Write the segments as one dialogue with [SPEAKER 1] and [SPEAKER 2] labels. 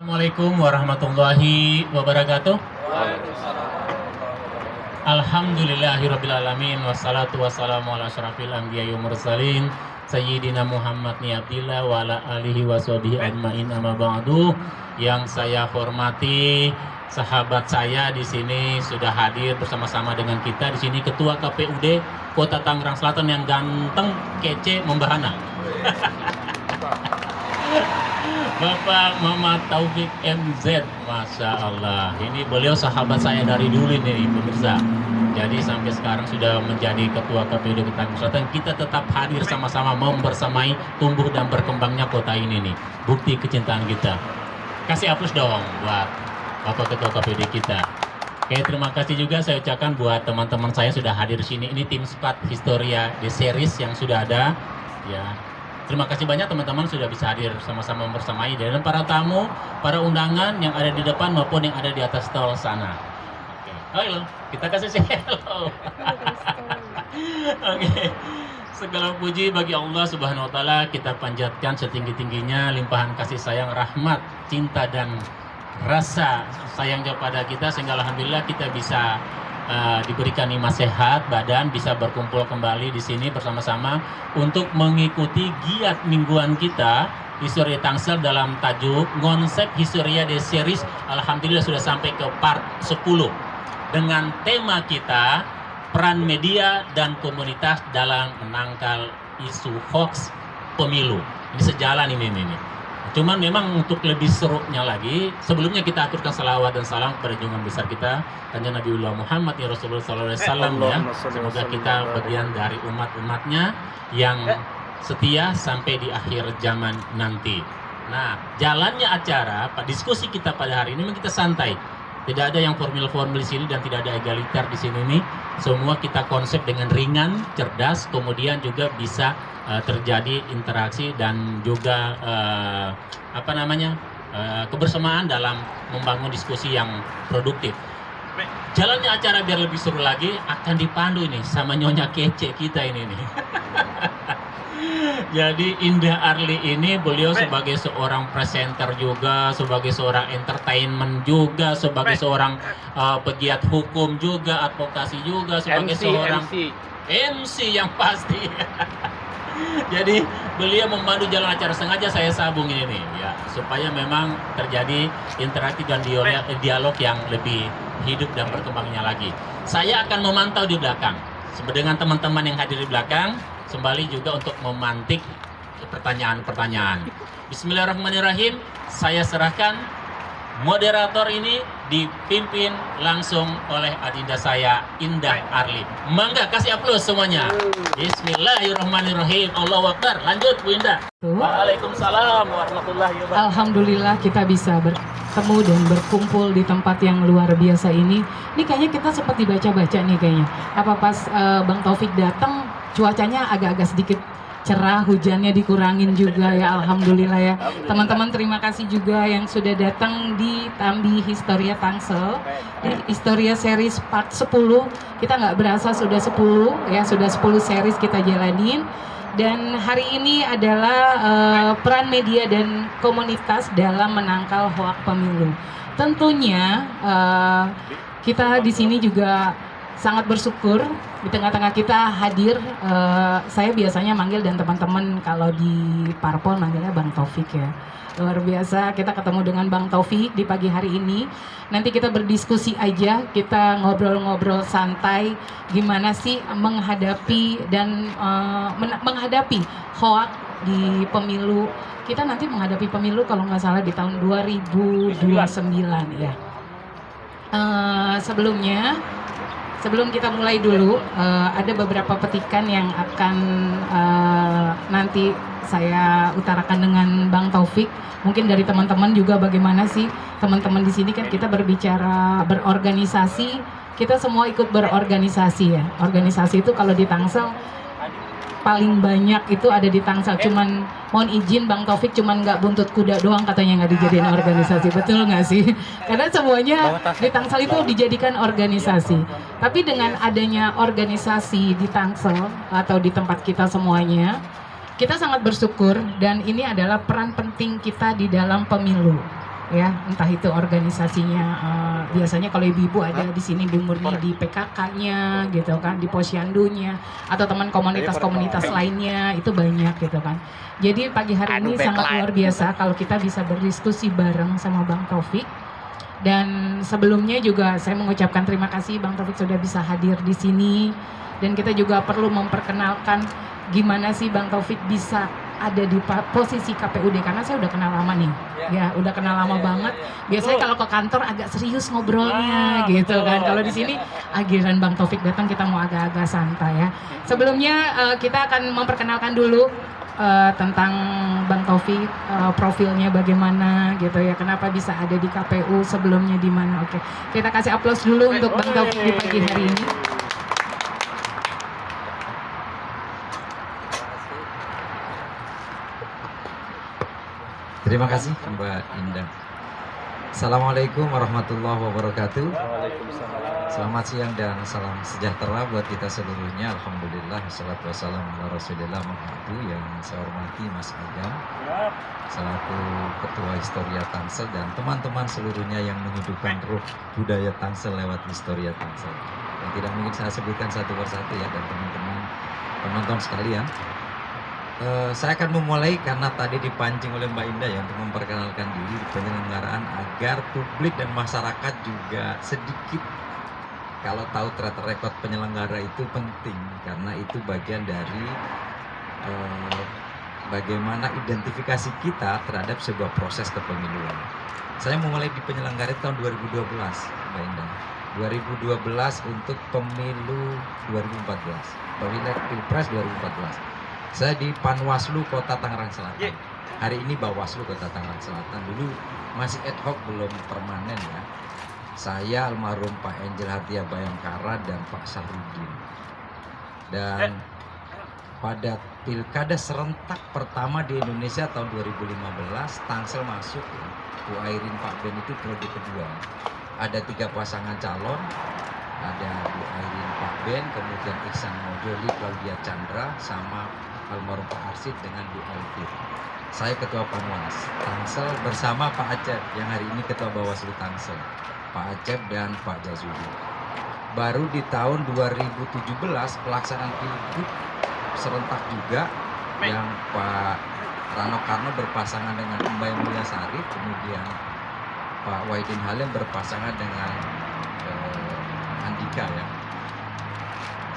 [SPEAKER 1] Assalamualaikum warahmatullahi wabarakatuh. Alhamdulillahirrabbilalamin. Wassalatu wassalamu ala asyrafil anbiya'i wal mursalin Sayyidina Muhammad ni Abdillah wa ala alihi wa sahbihi ajmain, amma ba'du. Yang saya hormati sahabat saya di sini sudah hadir bersama-sama dengan kita di sini, Ketua KPUD Kota Tangerang Selatan yang ganteng, kece, membahana. Bapak Muhammad Taufik MZ, Masya Allah. Ini beliau sahabat saya dari dulu nih pemirsa. Jadi sampai sekarang sudah menjadi Ketua KPUD Kota Tangerang Selatan. Kita tetap hadir sama-sama membersamai tumbuh dan berkembangnya kota ini nih. Bukti kecintaan kita. Kasih aplaus dong buat Bapak Ketua KPUD kita. Oke, terima kasih juga saya ucapkan buat teman-teman saya sudah hadir di sini. Ini tim squad Historia The Series yang sudah ada. Ya. Terima kasih banyak teman-teman sudah bisa hadir sama-sama bersamai, dan para tamu, para undangan yang ada di depan maupun yang ada di atas tol sana. Oke. Halo, kita kasih hello. Oke. Segala puji bagi Allah Subhanahu wa taala, kita panjatkan setinggi-tingginya limpahan kasih sayang, rahmat, cinta dan rasa sayangnya pada kita, sehingga alhamdulillah kita bisa diberikan nikmat sehat badan, bisa berkumpul kembali di sini bersama-sama untuk mengikuti giat mingguan kita Historia Tangsel dalam tajuk konsep Historia The Series. Alhamdulillah sudah sampai ke part 10 dengan tema kita peran media dan komunitas dalam menangkal isu hoax pemilu. Ini sejalan ini. Cuman memang untuk lebih serunya lagi, sebelumnya kita aturkan salawat dan salam kepada junjungan besar kita, Kanjeng Nabiullah Muhammad ya Rasulullah sallallahu alaihi wasallam ya. Semoga kita bagian dari umat-umatnya yang setia sampai di akhir zaman nanti. Nah, jalannya acara, diskusi kita pada hari ini memang kita santai. Tidak ada yang formil-formil di sini dan tidak ada egaliter di sini nih. Semua kita konsep dengan ringan, cerdas, kemudian juga bisa terjadi interaksi dan juga kebersamaan dalam membangun diskusi yang produktif. Jalannya acara biar lebih seru lagi akan dipandu ini sama Nyonya kece kita ini nih. Jadi Indah Arli ini beliau sebagai seorang presenter juga, sebagai seorang entertainment juga, sebagai seorang pegiat hukum juga, advokasi juga, sebagai seorang MC yang pasti. Jadi beliau memandu jalan acara, sengaja saya sambung ini nih ya, supaya memang terjadi interaktif dan dialog yang lebih hidup dan berkembangnya lagi. Saya akan memantau di belakang dengan teman-teman yang hadir di belakang, kembali juga untuk memantik pertanyaan-pertanyaan. Bismillahirrahmanirrahim. Saya serahkan moderator ini dipimpin langsung oleh adinda saya Indah Arli. Mangga kasih aplaus semuanya. Bismillahirrahmanirrahim. Allahu Akbar. Lanjut Bu Indah. Waalaikumsalam warahmatullahi wabarakatuh.
[SPEAKER 2] Alhamdulillah kita bisa bertemu dan berkumpul di tempat yang luar biasa ini. Ini kayaknya kita sempat dibaca-baca nih kayaknya. Apa pas Bang Taufik datang cuacanya agak-agak sedikit cerah, hujannya dikurangin juga ya, alhamdulillah ya. Teman-teman terima kasih juga yang sudah datang di Tambi Historia Tangsel, di Historia Series part 10. Kita nggak berasa sudah 10 ya, sudah 10 series kita jalanin. Dan hari ini adalah peran media dan komunitas dalam menangkal hoak pemilu. Tentunya kita di sini juga sangat bersyukur di tengah-tengah kita hadir. Saya biasanya manggil dan teman-teman kalau di Parpol manggilnya Bang Taufik ya. Luar biasa kita ketemu dengan Bang Taufik di pagi hari ini. Nanti kita berdiskusi aja, kita ngobrol-ngobrol santai gimana sih menghadapi dan menghadapi hoak di pemilu. Kita nanti menghadapi pemilu kalau nggak salah di tahun 2029 ya. Sebelum kita mulai dulu, ada beberapa petikan yang akan nanti saya utarakan dengan Bang Taufik. Mungkin dari teman-teman juga bagaimana sih teman-teman di sini, kan kita berbicara berorganisasi, kita semua ikut berorganisasi ya. Organisasi itu kalau di Tangsel paling banyak itu ada di Tangsel. Cuman mohon izin Bang Taufik, cuman nggak buntut kuda doang katanya nggak dijadiin organisasi, betul nggak sih? Karena semuanya di Tangsel itu dijadikan organisasi. Tapi dengan adanya organisasi di Tangsel atau di tempat kita semuanya, kita sangat bersyukur, dan ini adalah peran penting kita di dalam pemilu. ya, entah itu organisasinya, biasanya kalau ibu-ibu ada di sini Bu Murni di PKK-nya gitu kan, di Posyandunya, atau teman komunitas-komunitas lainnya itu banyak gitu kan. Jadi pagi hari ini sangat luar biasa kalau kita bisa berdiskusi bareng sama Bang Taufik. Dan sebelumnya juga saya mengucapkan terima kasih Bang Taufik sudah bisa hadir di sini, dan kita juga perlu memperkenalkan gimana sih Bang Taufik bisa ada di posisi KPUD, karena saya udah kenal lama nih, ya udah kenal lama banget. Biasanya kalau ke kantor agak serius ngobrolnya gitu kan. Kalau di sini akhirnya Bang Taufik datang, kita mau agak-agak santai ya. Sebelumnya kita akan memperkenalkan dulu tentang Bang Taufik, profilnya bagaimana gitu ya, kenapa bisa ada di KPU, sebelumnya di mana. Oke, kita kasih aplaus dulu untuk Bang Taufik di pagi hari ini.
[SPEAKER 3] Terima kasih Mbak Indah. Assalamualaikum warahmatullahi wabarakatuh. Selamat siang dan salam sejahtera buat kita seluruhnya. Alhamdulillah, wassalatu wassalamu ala rasulillah Muhammadu. Yang saya hormati Mas Agam selaku Ketua Historia Tangsel dan teman-teman seluruhnya yang menghidupkan ruh budaya Tangsel lewat Historia Tangsel. Yang tidak mungkin saya sebutkan satu persatu ya, dan teman-teman penonton sekalian. Saya akan memulai karena tadi dipancing oleh Mbak Indah ya untuk memperkenalkan diri di penyelenggaraan agar publik dan masyarakat juga sedikit kalau tahu track record penyelenggara itu penting, karena itu bagian dari bagaimana identifikasi kita terhadap sebuah proses kepemiluan. Saya memulai di penyelenggara tahun 2012 Mbak Indah. 2012 untuk pemilu 2014, pemilu Pilpres 2014. Saya di Panwaslu Kota Tangerang Selatan. Hari ini Bawaslu Kota Tangerang Selatan. Dulu masih ad hoc, belum permanen ya. Saya almarhum Pak Angel Hatia Bayangkara dan Pak Sahrudin. Dan pada pilkada serentak pertama di Indonesia tahun 2015, Tangsel masuk ya. Bu Airin Pak Ben itu periode kedua. Ada 3 pasangan calon. Ada Bu Airin Pak Ben, kemudian Iksan Mojoli, Claudia Chandra, sama almarhum Pak Arsid dengan Bu Elvir. Saya Ketua Panwas Tangsel bersama Pak Acep yang hari ini Ketua Bawaslu Tangsel, Pak Acep dan Pak Jazuli. Baru di tahun 2017 pelaksanaan pilgub serentak juga yang Pak Rano Karno berpasangan dengan Mbak Emilia Sari, kemudian Pak Wahidin Halim berpasangan dengan Andika ya.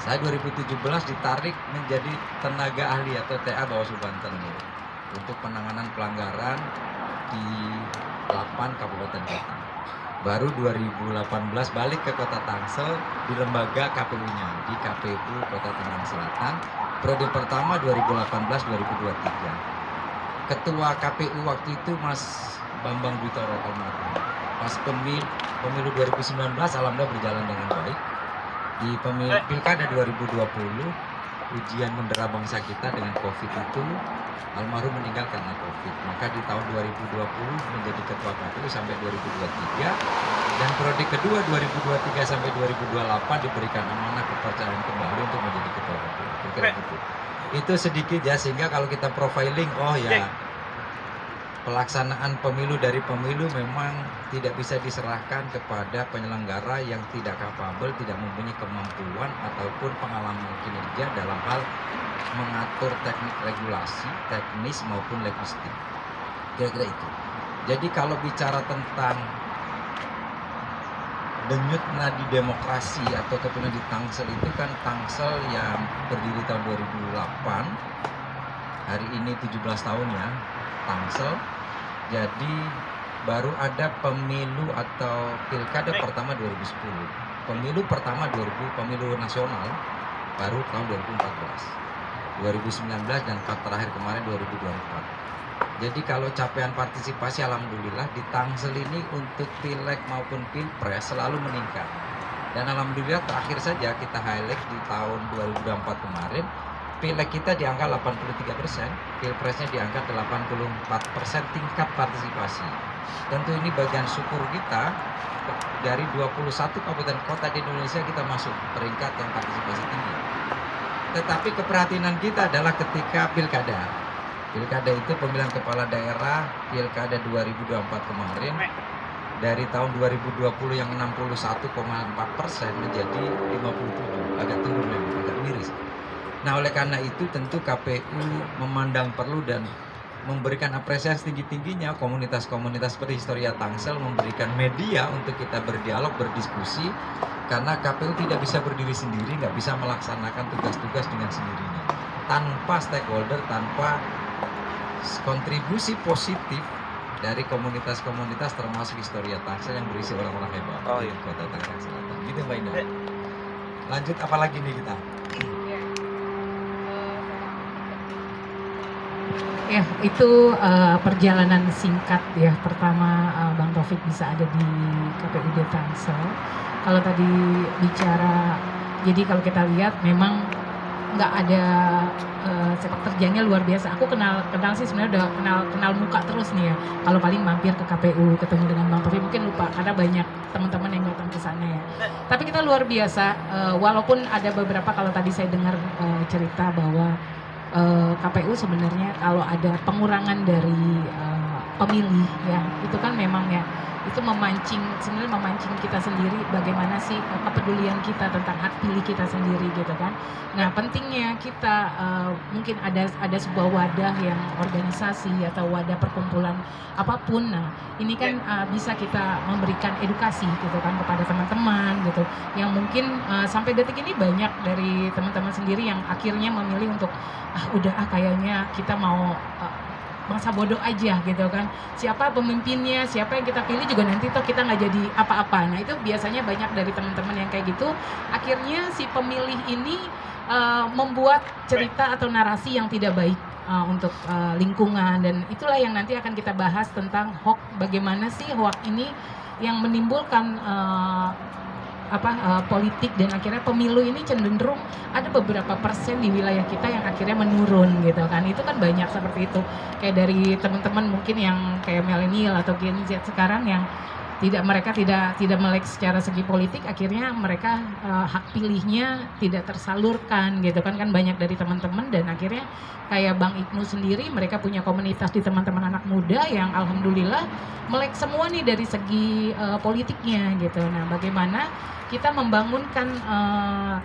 [SPEAKER 3] Saya 2017 ditarik menjadi tenaga ahli atau TA Bawaslu Banten untuk penanganan pelanggaran di 8 kabupaten kota. Baru 2018 balik ke Kota Tangsel di lembaga KPU-nya di KPU Kota Tangerang Selatan. Periode pertama 2018-2023. Ketua KPU waktu itu Mas Bambang Duitoro almarhum. Pas pemilu 2019 alhamdulillah berjalan dengan baik. Di pilkada 2020 ujian mendera bangsa kita dengan COVID itu, almarhum meninggal karena COVID. Maka di tahun 2020 menjadi ketua KPU sampai 2023, dan periode kedua 2023 sampai 2028 diberikan amanah kepercayaan kembali untuk menjadi ketua KPU. Itu sedikit ya, sehingga kalau kita profiling, oh ya, pelaksanaan pemilu dari pemilu memang tidak bisa diserahkan kepada penyelenggara yang tidak kapabel, tidak mempunyai kemampuan ataupun pengalaman kinerja dalam hal mengatur teknik regulasi, teknis maupun logistik. Kira-kira itu. Jadi kalau bicara tentang denyut nadi demokrasi atau kepemimpinan di Tangsel itu kan, Tangsel yang berdiri tahun 2008, hari ini 17 tahun ya Tangsel. Jadi baru ada pemilu atau pilkada pertama 2010. Pemilu pertama pemilu nasional baru tahun 2014. 2019 dan terakhir kemarin 2024. Jadi kalau capaian partisipasi alhamdulillah di Tangsel ini untuk pileg maupun pilpres selalu meningkat. Dan alhamdulillah terakhir saja kita highlight di tahun 2024 kemarin, pileg kita di angka 83%, pilpresnya di angka 84% tingkat partisipasi. Tentu ini bagian syukur kita, dari 21 kabupaten kota di Indonesia kita masuk peringkat yang partisipasi tinggi. Tetapi keprihatinan kita adalah ketika pilkada Pilkada itu pemilihan kepala daerah Pilkada 2024 kemarin dari tahun 2020 yang 61,4% menjadi 57, agak turun memang, agak miris. Nah, oleh karena itu tentu KPU memandang perlu dan memberikan apresiasi tinggi-tingginya komunitas-komunitas seperti Historia Tangsel memberikan media untuk kita berdialog, berdiskusi, karena KPU tidak bisa berdiri sendiri, nggak bisa melaksanakan tugas-tugas dengan sendirinya tanpa stakeholder, tanpa kontribusi positif dari komunitas-komunitas termasuk Historia Tangsel yang berisi orang-orang hebat di Kota Tangerang Selatan. Gitu Mbak Indah. Lanjut apa lagi nih kita?
[SPEAKER 2] Ya, itu perjalanan singkat ya. Pertama Bang Taufik bisa ada di KPUD Tangsel. Kalau tadi bicara, jadi kalau kita lihat memang nggak ada sepak terjangnya luar biasa. Aku kenal sih sebenarnya udah kenal muka terus nih ya. Kalau paling mampir ke KPU ketemu dengan Bang Taufik mungkin lupa karena banyak teman-teman yang datang ke sana ya. Tapi kita luar biasa, walaupun ada beberapa, kalau tadi saya dengar cerita bahwa KPU sebenarnya kalau ada pengurangan dari pemilih ya, itu kan memang ya itu sebenarnya memancing kita sendiri bagaimana sih kepedulian kita tentang hak pilih kita sendiri gitu kan. Nah, pentingnya kita mungkin ada sebuah wadah yang organisasi atau wadah perkumpulan apapun. Nah, ini kan bisa kita memberikan edukasi gitu kan kepada teman-teman gitu yang mungkin sampai detik ini banyak dari teman-teman sendiri yang akhirnya memilih untuk kayaknya kita mau bangsa bodoh aja gitu kan, siapa pemimpinnya, siapa yang kita pilih juga nanti toh kita nggak jadi apa-apa. Nah, itu biasanya banyak dari teman-teman yang kayak gitu. Akhirnya si pemilih ini membuat cerita atau narasi yang tidak baik untuk lingkungan, dan itulah yang nanti akan kita bahas tentang hoax. Bagaimana sih hoax ini yang menimbulkan politik, dan akhirnya pemilu ini cenderung ada beberapa persen di wilayah kita yang akhirnya menurun gitu kan. Itu kan banyak seperti itu, kayak dari teman-teman mungkin yang kayak milenial atau Gen Z sekarang yang mereka tidak melek secara segi politik, akhirnya mereka hak pilihnya tidak tersalurkan gitu kan banyak dari teman-teman. Dan akhirnya kayak Bang Ibnu sendiri, mereka punya komunitas di teman-teman anak muda yang alhamdulillah melek semua nih dari segi politiknya gitu. Nah, bagaimana kita membangunkan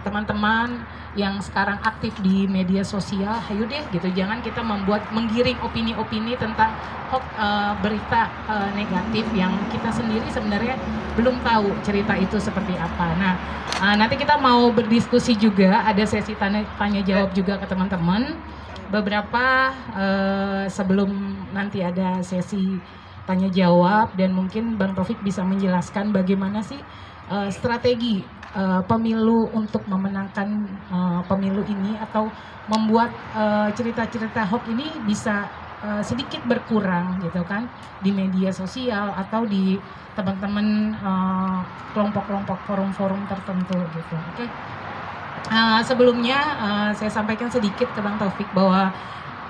[SPEAKER 2] teman-teman yang sekarang aktif di media sosial, ayo deh gitu, jangan kita menggiring opini-opini tentang berita negatif yang kita sendiri sebenarnya belum tahu cerita itu seperti apa. Nah, nanti kita mau berdiskusi juga, ada sesi tanya jawab juga ke teman-teman. Beberapa sebelum nanti ada sesi tanya jawab, dan mungkin Bang Taufik bisa menjelaskan bagaimana sih strategi pemilu untuk memenangkan pemilu ini, atau membuat cerita-cerita hoax ini bisa sedikit berkurang gitu kan di media sosial atau di teman-teman kelompok-kelompok forum-forum tertentu gitu. Oke. Sebelumnya saya sampaikan sedikit ke Bang Taufik bahwa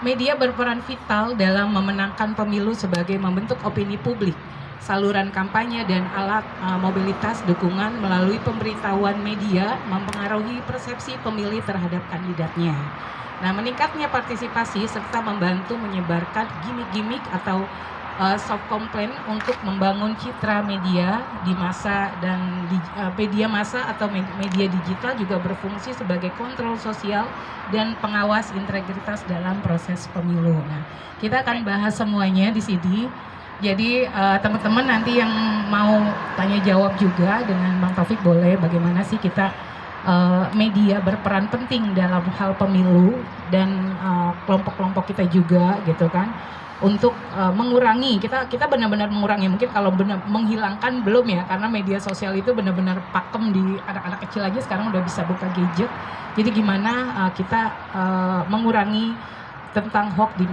[SPEAKER 2] media berperan vital dalam memenangkan pemilu sebagai membentuk opini publik, saluran kampanye dan alat mobilitas dukungan melalui pemberitahuan media mempengaruhi persepsi pemilih terhadap kandidatnya. Nah, meningkatnya partisipasi serta membantu menyebarkan gimmick-gimmick atau soft complaint untuk membangun citra media di masa, dan media massa atau media digital juga berfungsi sebagai kontrol sosial dan pengawas integritas dalam proses pemilu. Nah, kita akan bahas semuanya di sini. Jadi teman-teman nanti yang mau tanya jawab juga dengan Bang Taufik boleh, bagaimana sih kita media berperan penting dalam hal pemilu, dan kelompok-kelompok kita juga gitu kan, untuk mengurangi, kita benar-benar mengurangi, mungkin kalau benar menghilangkan belum ya, karena media sosial itu benar-benar pakem di anak-anak kecil aja sekarang udah bisa buka gadget. Jadi gimana kita mengurangi tentang hoax di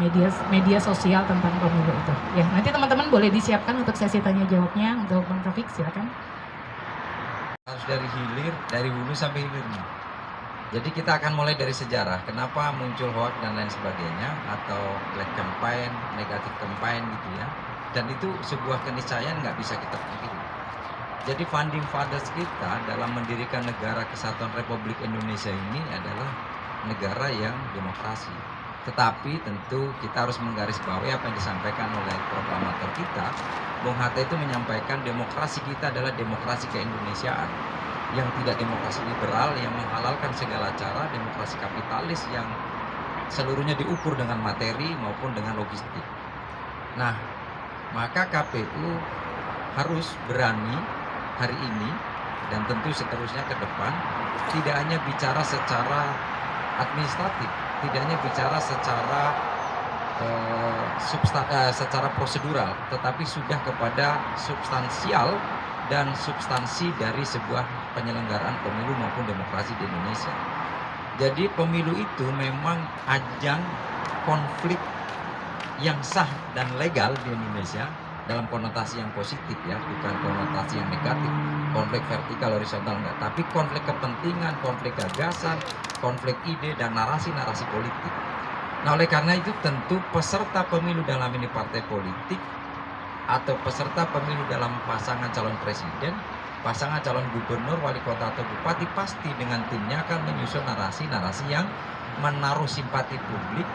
[SPEAKER 2] media sosial tentang pemilu itu. Ya, nanti teman-teman boleh disiapkan untuk sesi tanya jawabnya. Untuk Bang Taufik silakan.
[SPEAKER 3] Harus dari hulu sampai hilir nih. Jadi kita akan mulai dari sejarah, kenapa muncul hoax dan lain sebagainya, atau black campaign, negatif campaign gitu ya. Dan itu sebuah keniscayaan nggak bisa kita pungkiri. Jadi founding fathers kita dalam mendirikan negara kesatuan Republik Indonesia ini adalah negara yang demokrasi. Tetapi tentu kita harus menggarisbawahi apa yang disampaikan oleh proklamator kita. Bung Hatta itu menyampaikan demokrasi kita adalah demokrasi keindonesiaan, yang tidak demokrasi liberal yang menghalalkan segala cara, demokrasi kapitalis yang seluruhnya diukur dengan materi maupun dengan logistik. Nah, maka KPU harus berani hari ini dan tentu seterusnya ke depan tidak hanya bicara secara administratif, tidak hanya bicara secara prosedural, tetapi sudah kepada substansial dan substansi dari sebuah penyelenggaraan pemilu maupun demokrasi di Indonesia. Jadi pemilu itu memang ajang konflik yang sah dan legal di Indonesia dalam konotasi yang positif ya, bukan konotasi yang negatif. Konflik vertikal horizontal enggak, tapi konflik kepentingan, konflik gagasan, konflik ide dan narasi-narasi politik. Nah, oleh karena itu tentu peserta pemilu dalam ini partai politik atau peserta pemilu dalam pasangan calon presiden, pasangan calon gubernur, wali kota atau bupati pasti dengan timnya akan menyusun narasi-narasi yang menaruh simpati publik,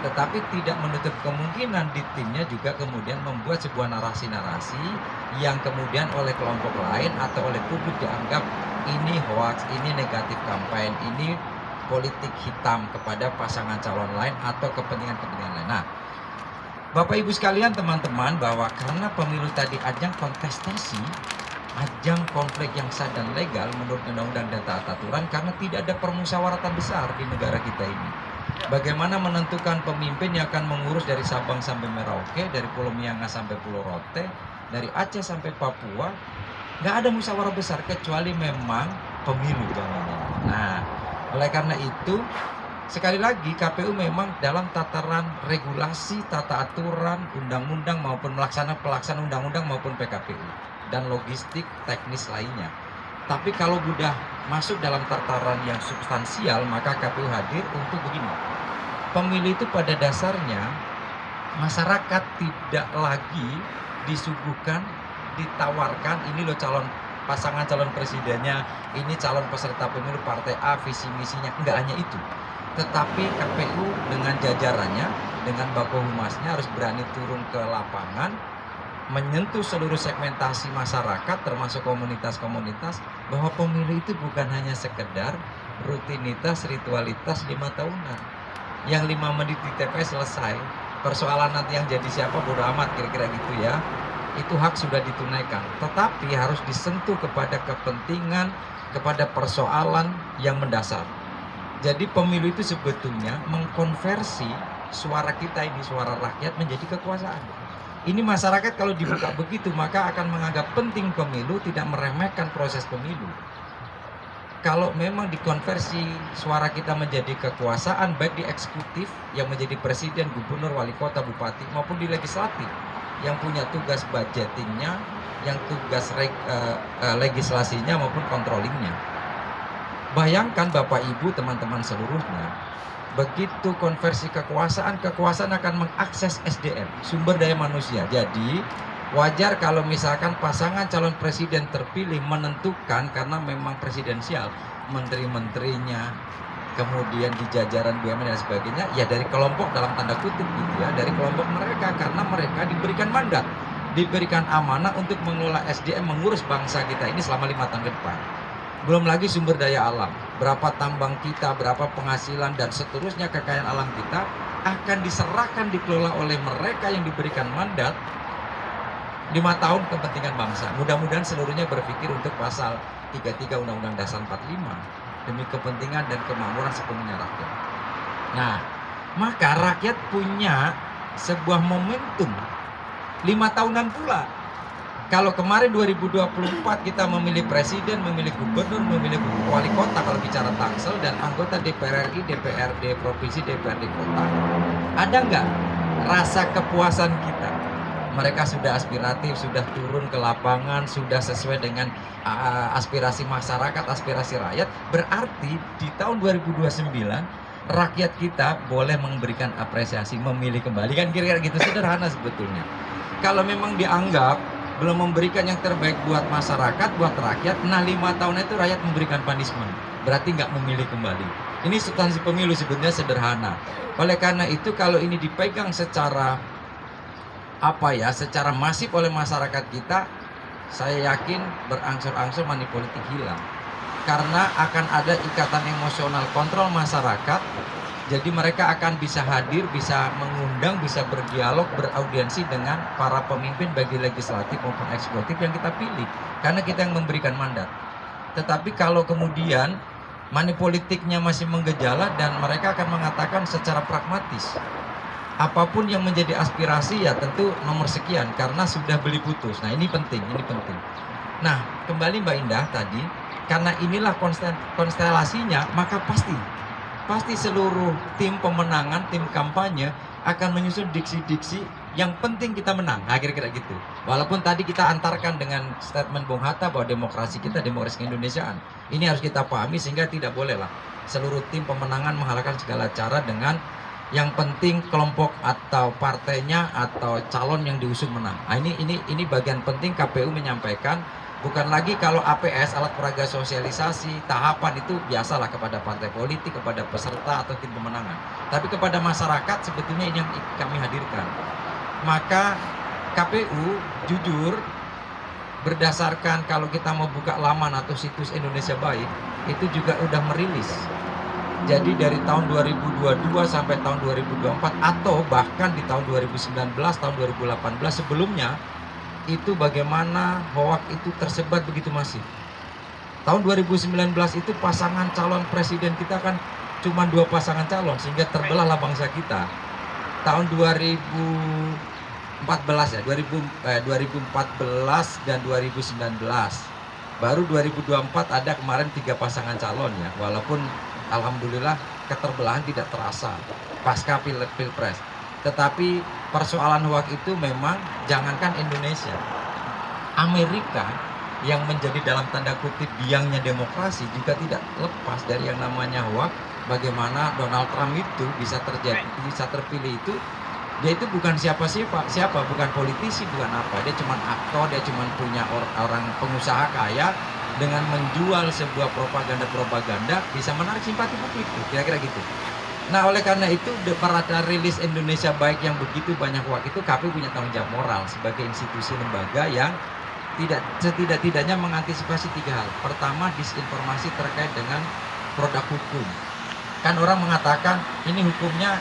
[SPEAKER 3] tetapi tidak menutup kemungkinan di timnya juga kemudian membuat sebuah narasi-narasi yang kemudian oleh kelompok lain atau oleh publik dianggap ini hoax, ini negatif kampanye, ini politik hitam kepada pasangan calon lain atau kepentingan-kepentingan lain. Nah, Bapak Ibu sekalian, teman-teman, bahwa karena pemilu tadi ajang kontestasi, ajang konflik yang sah dan legal menurut undang-undang dan taat aturan, karena tidak ada permusyawaratan besar di negara kita ini. Bagaimana menentukan pemimpin yang akan mengurus dari Sabang sampai Merauke, dari Pulau Miangas sampai Pulau Rote, dari Aceh sampai Papua, nggak ada musyawarah besar kecuali memang pemilu namanya. Nah, oleh karena itu, sekali lagi KPU memang dalam tataran regulasi, tata aturan, undang-undang maupun pelaksana undang-undang maupun PKPU dan logistik teknis lainnya. Tapi kalau sudah masuk dalam tataran yang substansial, maka KPU hadir untuk begini. Pemilu itu pada dasarnya masyarakat tidak lagi disuguhkan, ditawarkan, ini loh pasangan calon presidennya, ini calon peserta pemilu partai A, visi misinya, enggak hanya itu. Tetapi KPU dengan jajarannya, dengan Bako Humasnya harus berani turun ke lapangan, menyentuh seluruh segmentasi masyarakat termasuk komunitas-komunitas, bahwa pemilu itu bukan hanya sekedar rutinitas, ritualitas 5 tahunan. Yang 5 menit di TPS selesai, persoalan nanti yang jadi siapa bodo amat, kira-kira gitu ya. Itu hak sudah ditunaikan, tetapi harus disentuh kepada kepentingan, kepada persoalan yang mendasar. Jadi pemilu itu sebetulnya mengkonversi suara kita ini, suara rakyat menjadi kekuasaan. Ini masyarakat kalau dibuka begitu maka akan menganggap penting pemilu, tidak meremehkan proses pemilu. Kalau memang dikonversi suara kita menjadi kekuasaan, baik di eksekutif yang menjadi presiden, gubernur, wali kota, bupati, maupun di legislatif yang punya tugas budgetingnya, yang tugas legislasinya maupun controllingnya. Bayangkan Bapak Ibu, teman-teman seluruhnya, begitu konversi kekuasaan akan mengakses SDM, sumber daya manusia. Jadi wajar kalau misalkan pasangan calon presiden terpilih menentukan, karena memang presidensial, menteri-menterinya, kemudian di jajaran BUMN dan sebagainya, ya dari kelompok dalam tanda kutip gitu ya, dari kelompok mereka, karena mereka diberikan mandat, diberikan amanah untuk mengelola SDM, mengurus bangsa kita ini selama 5 tahun ke depan. Belum lagi sumber daya alam, berapa tambang kita, berapa penghasilan dan seterusnya kekayaan alam kita akan diserahkan, dikelola oleh mereka yang diberikan mandat 5 tahun kepentingan bangsa. Mudah-mudahan seluruhnya berpikir untuk pasal 33 Undang-Undang Dasar 45 demi kepentingan dan kemakmuran sepenuhnya rakyat. Nah, maka rakyat punya sebuah momentum 5 tahunan pula. Kalau kemarin 2024 kita memilih presiden, memilih gubernur, memilih wali kota kalau bicara Tangsel, dan anggota DPR RI, DPRD provinsi, DPRD kota, ada nggak rasa kepuasan kita? Mereka sudah aspiratif, sudah turun ke lapangan, sudah sesuai dengan aspirasi masyarakat, aspirasi rakyat. Berarti di tahun 2029 rakyat kita boleh memberikan apresiasi, memilih kembali, kan kira-kira gitu. Sederhana sebetulnya. Kalau memang dianggap belum memberikan yang terbaik buat masyarakat, buat rakyat, nah 5 tahun itu rakyat memberikan punishment. berarti nggak memilih kembali. Ini substansi pemilu sebetulnya sederhana. Oleh karena itu kalau ini dipegang secara secara masif oleh masyarakat kita, saya yakin berangsur-angsur money politik hilang. Karena akan ada ikatan emosional kontrol masyarakat, jadi mereka akan bisa hadir, bisa mengundang, bisa berdialog, beraudiensi dengan para pemimpin bagi legislatif maupun eksekutif yang kita pilih, karena kita yang memberikan mandat. Tetapi kalau kemudian money politiknya masih menggejala dan mereka akan mengatakan secara pragmatis, apapun yang menjadi aspirasi ya tentu nomor sekian karena sudah beli putus. Nah ini penting, ini penting. Nah kembali Mbak Indah tadi, karena inilah konstelasinya, maka pasti seluruh tim pemenangan, tim kampanye akan menyusun diksi-diksi yang penting kita menang. Nah, kira-kira gitu. Walaupun tadi kita antarkan dengan statement Bung Hatta bahwa demokrasi kita demokrasi keindonesiaan. Ini harus kita pahami sehingga tidak bolehlah seluruh tim pemenangan menghalalkan segala cara dengan yang penting kelompok atau partainya atau calon yang diusung menang. Nah, ini bagian penting KPU menyampaikan. Bukan lagi kalau APS, alat peraga sosialisasi, tahapan itu biasalah kepada partai politik, kepada peserta atau tim pemenangan. Tapi kepada masyarakat sebetulnya ini yang kami hadirkan. Maka KPU jujur berdasarkan kalau kita mau buka laman atau situs Indonesia Baik, itu juga udah merilis. Jadi dari tahun 2022 sampai tahun 2024 atau bahkan di tahun 2019, tahun 2018 sebelumnya, itu bagaimana hoak itu tersebar begitu masif. Tahun 2019 itu pasangan calon presiden kita kan cuma 2 pasangan calon sehingga terbelahlah bangsa kita. Tahun 2014 ya, 2014 dan 2019. Baru 2024 ada kemarin 3 pasangan calon ya, walaupun alhamdulillah keterbelahan tidak terasa pasca pilpres. Tetapi persoalan hoak itu memang jangankan Indonesia, Amerika yang menjadi dalam tanda kutip biangnya demokrasi juga tidak lepas dari yang namanya hoak. Bagaimana Donald Trump itu bisa terjadi, bisa terpilih itu, dia itu bukan siapa, bukan politisi, bukan apa, dia cuma aktor, dia cuma punya orang pengusaha kaya dengan menjual sebuah propaganda bisa menarik simpati publik, kira-kira gitu. Nah oleh karena itu pada rilis Indonesia Baik yang begitu banyak hoak itu, KPU punya tanggung jawab moral sebagai institusi lembaga yang setidak-tidaknya mengantisipasi 3 hal. Pertama, disinformasi terkait dengan produk hukum. Kan orang mengatakan ini hukumnya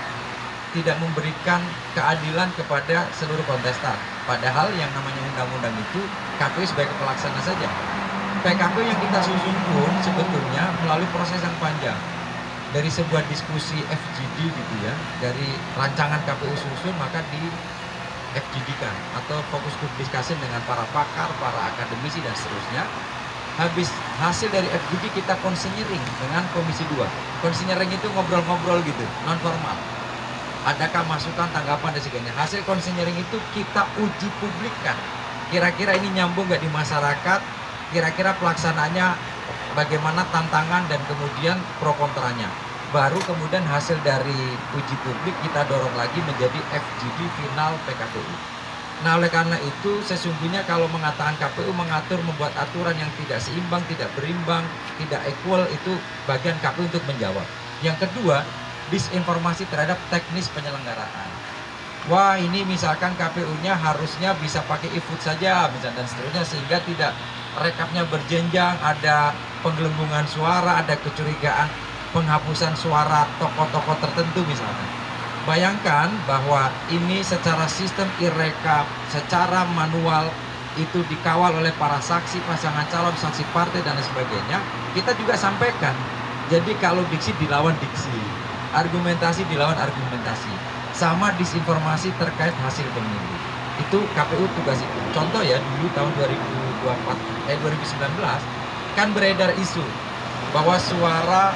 [SPEAKER 3] tidak memberikan keadilan kepada seluruh kontestan. Padahal yang namanya undang-undang itu KPU sebagai pelaksana saja. PKPU yang kita susun pun sebetulnya melalui proses yang panjang. Dari sebuah diskusi FGD gitu ya, dari rancangan KPU susun maka di FGD-kan atau fokus group discussion dengan para pakar, para akademisi dan seterusnya. Habis hasil dari FGD kita konseling dengan Komisi 2. Konseling itu ngobrol-ngobrol gitu, non formal. Adakah masukan, tanggapan dan sebagainya. Hasil konseling itu kita uji publikkan. Kira-kira ini nyambung nggak di masyarakat? Kira-kira pelaksanaannya bagaimana, tantangan dan kemudian pro kontranya. Baru kemudian hasil dari uji publik kita dorong lagi menjadi FGD final PKPU. Nah oleh karena itu sesungguhnya kalau mengatakan KPU mengatur, membuat aturan yang tidak seimbang, tidak berimbang, tidak equal, itu bagian KPU untuk menjawab. Yang kedua, disinformasi terhadap teknis penyelenggaraan. Wah ini misalkan KPU-nya harusnya bisa pakai e-vote saja misalnya dan seterusnya, sehingga tidak rekapnya berjenjang, ada penggelembungan suara, ada kecurigaan penghapusan suara tokoh-tokoh tertentu misalkan. Bayangkan bahwa ini secara sistem e-rekap, secara manual itu dikawal oleh para saksi, pasangan calon, saksi partai dan sebagainya. Kita juga sampaikan. Jadi kalau diksi dilawan diksi, argumentasi dilawan argumentasi, sama disinformasi terkait hasil pemilu. Itu KPU tugas itu. Contoh ya, dulu tahun 2019 kan beredar isu bahwa suara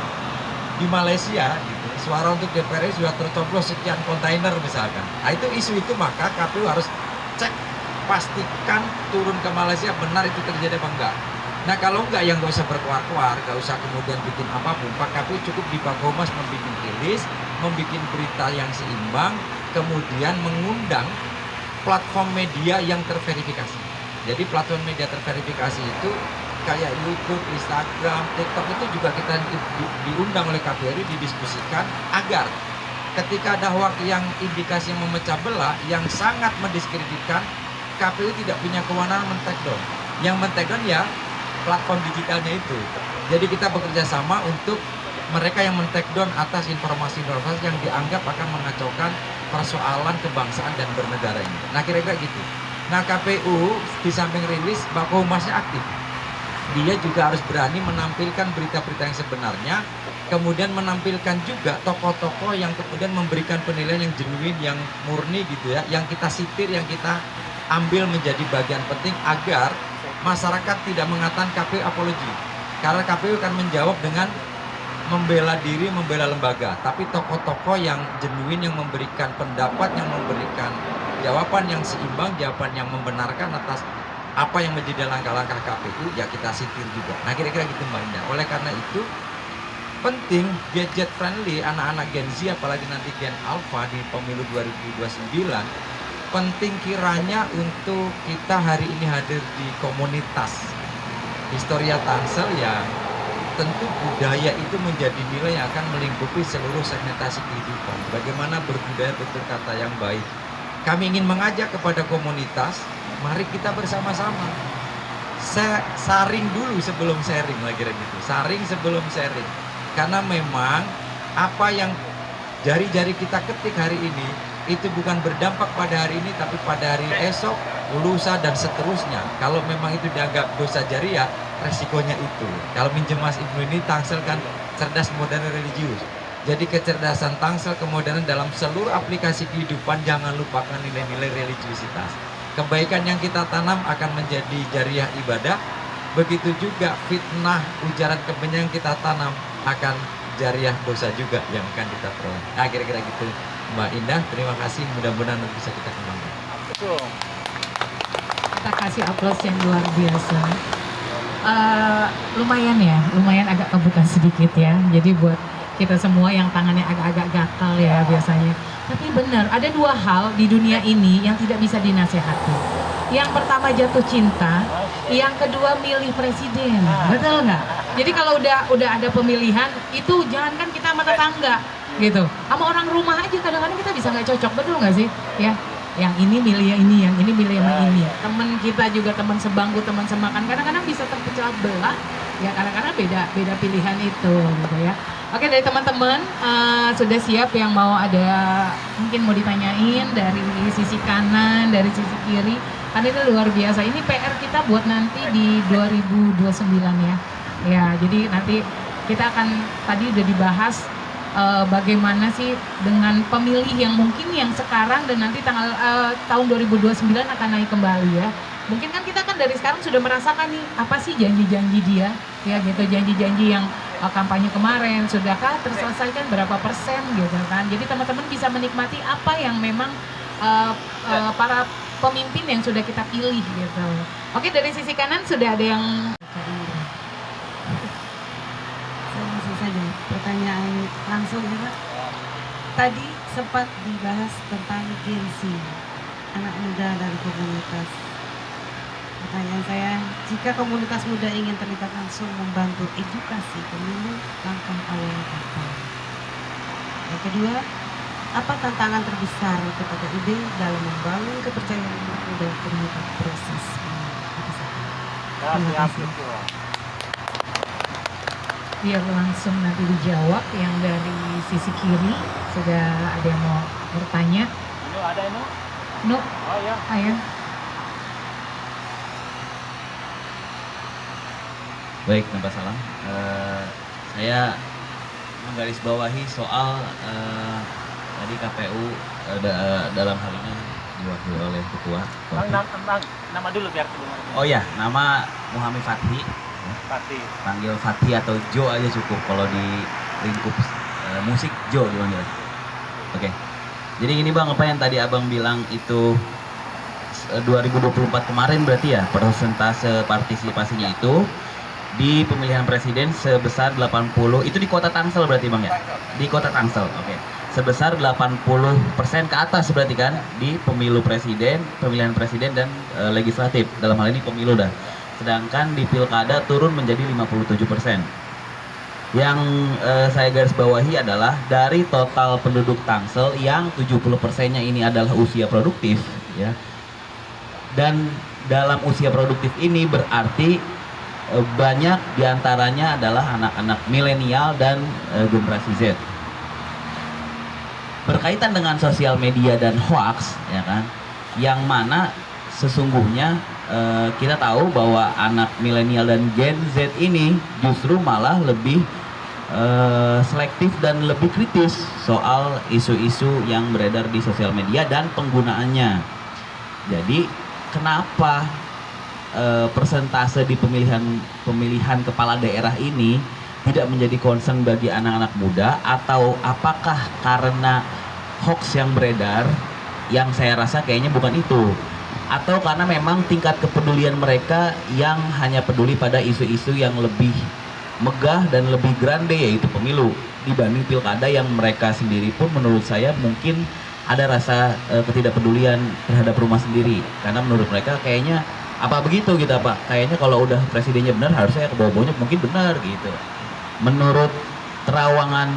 [SPEAKER 3] di Malaysia gitu, suara untuk DPR sudah tercoblos sekian kontainer misalkan. Nah itu isu itu, maka KPU harus cek, pastikan turun ke Malaysia benar itu terjadi apa enggak. Nah kalau enggak ya nggak usah berkuar-kuar, nggak usah kemudian bikin apapun. Pak KPU cukup di Pak Gomas membuat rilis, membuat berita yang seimbang, kemudian mengundang platform media yang terverifikasi. Jadi platform media terverifikasi itu kayak YouTube, Instagram, TikTok itu juga kita diundang oleh KPRI didiskusikan agar ketika ada hoax yang indikasi yang memecah belah, yang sangat mendiskreditkan, KPU tidak punya kewenangan men-take down. Yang men-take down ya platform digitalnya itu. Jadi kita bekerja sama untuk mereka yang men-take down atas informasi-informasi yang dianggap akan mengacaukan persoalan kebangsaan dan bernegara ini. Nah kira-kira gitu. Nah KPU di samping rilis, Bako Humasnya aktif. Dia juga harus berani menampilkan berita-berita yang sebenarnya, kemudian menampilkan juga tokoh-tokoh yang kemudian memberikan penilaian yang genuine, yang murni gitu ya, yang kita sitir, yang kita ambil menjadi bagian penting agar masyarakat tidak mengatakan KPU apologi. Karena KPU akan menjawab dengan membela diri, membela lembaga. Tapi tokoh-tokoh yang genuine, yang memberikan pendapat, yang memberikan jawaban yang seimbang, jawaban yang membenarkan atas apa yang menjadi langkah-langkah KPU, ya kita sitir juga. Nah kira-kira gitu Mbak Indah. Oleh karena itu penting gadget friendly anak-anak Gen Z, apalagi nanti Gen Alpha di pemilu 2029, penting kiranya untuk kita hari ini hadir di komunitas Historia Tangsel yang tentu budaya itu menjadi nilai yang akan melingkupi seluruh segmentasi kehidupan. Bagaimana berbudaya betul kata yang baik. Kami ingin mengajak kepada komunitas, mari kita bersama-sama saring dulu sebelum sharing lah kira gitu. Saring sebelum sharing. Karena memang apa yang jari-jari kita ketik hari ini itu bukan berdampak pada hari ini tapi pada hari esok, lusa dan seterusnya. Kalau memang itu dianggap dosa jariah, resikonya itu. Kalau minjem Mas Ibnu ini Tangsel kan cerdas, modern, religius. Jadi kecerdasan Tangsel kemodernan dalam seluruh aplikasi kehidupan, jangan lupakan nilai-nilai religiusitas. Kebaikan yang kita tanam akan menjadi jariah ibadah. Begitu juga fitnah, ujaran kebencian yang kita tanam akan jariah dosa juga yang akan kita peroleh. Nah kira-kira gitu Mbak Indah, terima kasih, mudah-mudahan bisa kita kembangkan.
[SPEAKER 2] Kita kasih aplaus yang luar biasa. Lumayan ya, lumayan agak kebuka sedikit ya. Jadi buat kita semua yang tangannya agak-agak gatal ya biasanya. Tapi benar, ada dua hal di dunia ini yang tidak bisa dinasehati. Yang pertama jatuh cinta, yang kedua milih presiden. Betul nggak? Jadi kalau udah ada pemilihan, itu jangankan kita sama tetangga gitu. Sama orang rumah aja kadang-kadang kita bisa nggak cocok, betul nggak sih? Ya, yang ini milih yang ini, yang ini milih yang ini. Teman kita juga, teman sebangku, teman semakan, kadang-kadang bisa terpecah belah. Ya kadang-kadang beda pilihan itu gitu ya. Oke, dari teman-teman sudah siap yang mau mungkin mau ditanyain dari sisi kanan, dari sisi kiri. Karena itu luar biasa. Ini PR kita buat nanti di 2029 ya. Ya, jadi nanti kita akan tadi udah dibahas bagaimana sih dengan pemilih yang mungkin yang sekarang dan nanti tahun 2029 akan naik kembali ya. Mungkin kan kita kan dari sekarang sudah merasakan nih apa sih janji-janji dia ya gitu, janji-janji yang kampanye kemarin sudahkah terselesaikan berapa persen gitu kan. Jadi teman-teman bisa menikmati apa yang memang para pemimpin yang sudah kita pilih gitu. Oke, dari sisi kanan sudah ada yang
[SPEAKER 4] langsung saja pertanyaan langsung ya Pak. Tadi sempat dibahas tentang Gen Z, anak muda dari komunitas. Pertanyaan saya, jika komunitas muda ingin terlibat langsung membantu edukasi pemilu, langkah awal apa? Yang kedua, apa tantangan terbesar kepada UB dalam membangun kepercayaan anak muda terhadap proses pemilu? Terima kasih.
[SPEAKER 2] biar langsung nanti dijawab. Yang dari sisi kiri sudah ada yang mau bertanya.
[SPEAKER 5] Inu ada Inu?
[SPEAKER 2] No,
[SPEAKER 5] Oh ya.
[SPEAKER 2] ayo.
[SPEAKER 6] Baik, tanpa salam. Saya menggarisbawahi soal tadi KPU dalam hal ini diwakili oleh Ketua.
[SPEAKER 5] Nama dulu biar kedengaran.
[SPEAKER 6] Oh ya, nama Muhammad Fathi.
[SPEAKER 5] Pati.
[SPEAKER 6] Panggil Fathi atau Jo aja cukup. Kalau di lingkup musik Jo dipanggil. Oke. Jadi ini Bang, apa yang tadi Abang bilang itu 2024 kemarin berarti ya persentase partisipasinya itu di pemilihan presiden sebesar 80, itu di kota Tangsel berarti Bang ya? Di kota Tangsel, oke. Sebesar 80% ke atas berarti kan di pemilu presiden, pemilihan presiden dan legislatif, dalam hal ini pemilu dah. sedangkan di pilkada turun menjadi 57%. Yang saya garis bawahi adalah dari total penduduk Tangsel yang 70%-nya ini adalah usia produktif, ya. Dan dalam usia produktif ini berarti banyak diantaranya adalah anak-anak milenial dan generasi Z. Berkaitan dengan sosial media dan hoax, ya kan, yang mana sesungguhnya kita tahu bahwa anak milenial dan Gen Z ini justru malah lebih selektif dan lebih kritis soal isu-isu yang beredar di sosial media dan penggunaannya. Jadi kenapa persentase di pemilihan kepala daerah ini tidak menjadi concern bagi anak-anak muda, atau apakah karena hoax yang beredar, yang saya rasa kayaknya bukan itu, atau karena memang tingkat kepedulian mereka yang hanya peduli pada isu-isu yang lebih megah dan lebih grande, yaitu pemilu, dibanding pilkada yang mereka sendiri pun menurut saya mungkin ada rasa ketidakpedulian terhadap rumah sendiri, karena menurut mereka kayaknya apa begitu gitu Pak, kayaknya kalau udah presidennya benar harusnya ke bawah-bawahnya mungkin benar gitu. Menurut terawangan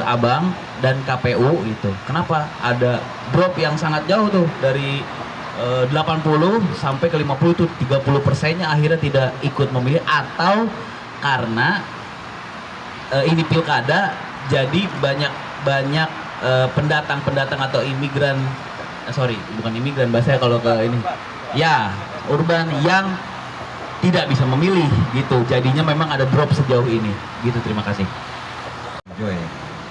[SPEAKER 6] Abang dan KPU itu, kenapa ada drop yang sangat jauh tuh dari 80 sampai ke 50 tuh, 30%-nya akhirnya tidak ikut memilih, atau karena ini pilkada jadi banyak pendatang atau imigran, bukan imigran bahasa kalau ke ini ya, urban, yang tidak bisa memilih gitu, jadinya memang ada drop sejauh ini gitu. Terima kasih.
[SPEAKER 3] Joy,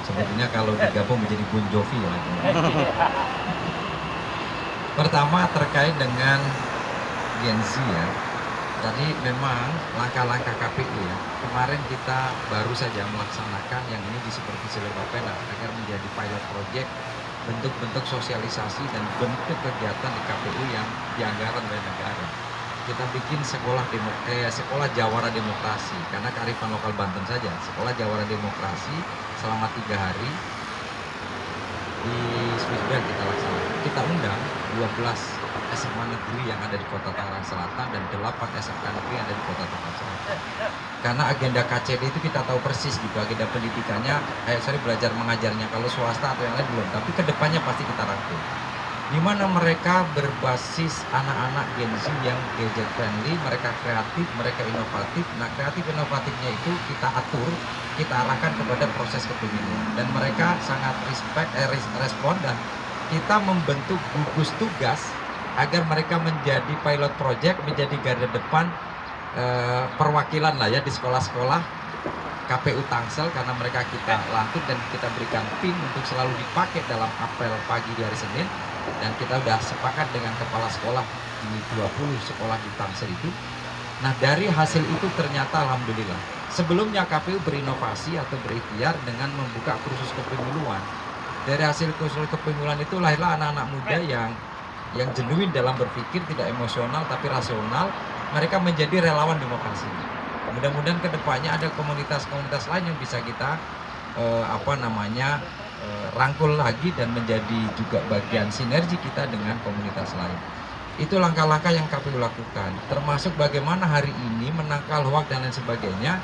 [SPEAKER 3] sebetulnya kalau digabung menjadi Bon Jovi ya. Pertama terkait dengan Gen Z ya. Jadi memang langkah-langkah KPU ya, kemarin kita baru saja melaksanakan yang ini disupervisi oleh Bappenas agar menjadi pilot project bentuk-bentuk sosialisasi dan bentuk kegiatan di KPU yang dianggaran oleh negara. Kita bikin sekolah jawara demokrasi, karena kearifan lokal Banten saja, sekolah jawara demokrasi selama 3 hari di Swissberg kita laksanakan. Kita undang 12 SMA negeri yang ada di Kota Tangerang Selatan dan 8 SMK negeri yang ada di Kota Tangerang Selatan. Karena agenda KCD itu kita tahu persis gitu, agenda pendidikannya, belajar mengajarnya, kalau swasta atau yang lain belum, tapi kedepannya pasti kita rangkul. Di mana mereka berbasis anak-anak Gen Z yang gadget friendly, mereka kreatif, mereka inovatif. Nah, kreatif inovatifnya itu kita atur, kita arahkan kepada proses kepemimpinan, dan mereka sangat respon, dan kita membentuk gugus tugas agar mereka menjadi pilot project, menjadi garda depan perwakilan lah ya di sekolah-sekolah KPU Tangsel, karena mereka kita lantik dan kita berikan pin untuk selalu dipakai dalam apel pagi di hari Senin. Dan kita sudah sepakat dengan kepala sekolah di 20 sekolah di Tangsel itu. Nah, dari hasil itu ternyata alhamdulillah, sebelumnya KPU berinovasi atau berikhtiar dengan membuka kursus kepemiluan. Dari hasil kursus kepemiluan itu lahirlah anak-anak muda yang genuine dalam berpikir, tidak emosional tapi rasional. Mereka menjadi relawan demokrasi. Mudah-mudahan kedepannya ada komunitas-komunitas lain yang bisa kita rangkul lagi dan menjadi juga bagian sinergi kita dengan komunitas lain. Itu langkah-langkah yang KPU lakukan, termasuk bagaimana hari ini menangkal hoax dan lain sebagainya.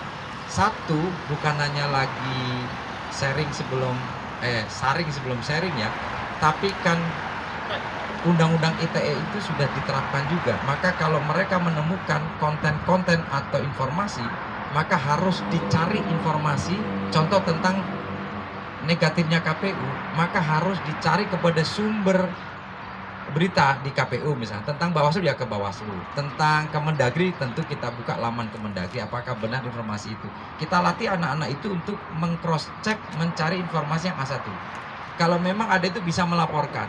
[SPEAKER 3] Satu, bukan hanya lagi saring sebelum sharing ya, tapi kan Undang-Undang ITE itu sudah diterapkan juga. Maka kalau mereka menemukan konten-konten atau informasi, maka harus dicari informasi, contoh tentang negatifnya KPU, maka harus dicari kepada sumber berita di KPU, misalnya tentang Bawaslu ya ke Bawaslu, tentang Kemendagri tentu kita buka laman Kemendagri, apakah benar informasi itu. Kita latih anak-anak itu untuk meng-cross check, mencari informasi yang A1. Kalau memang ada itu bisa melaporkan.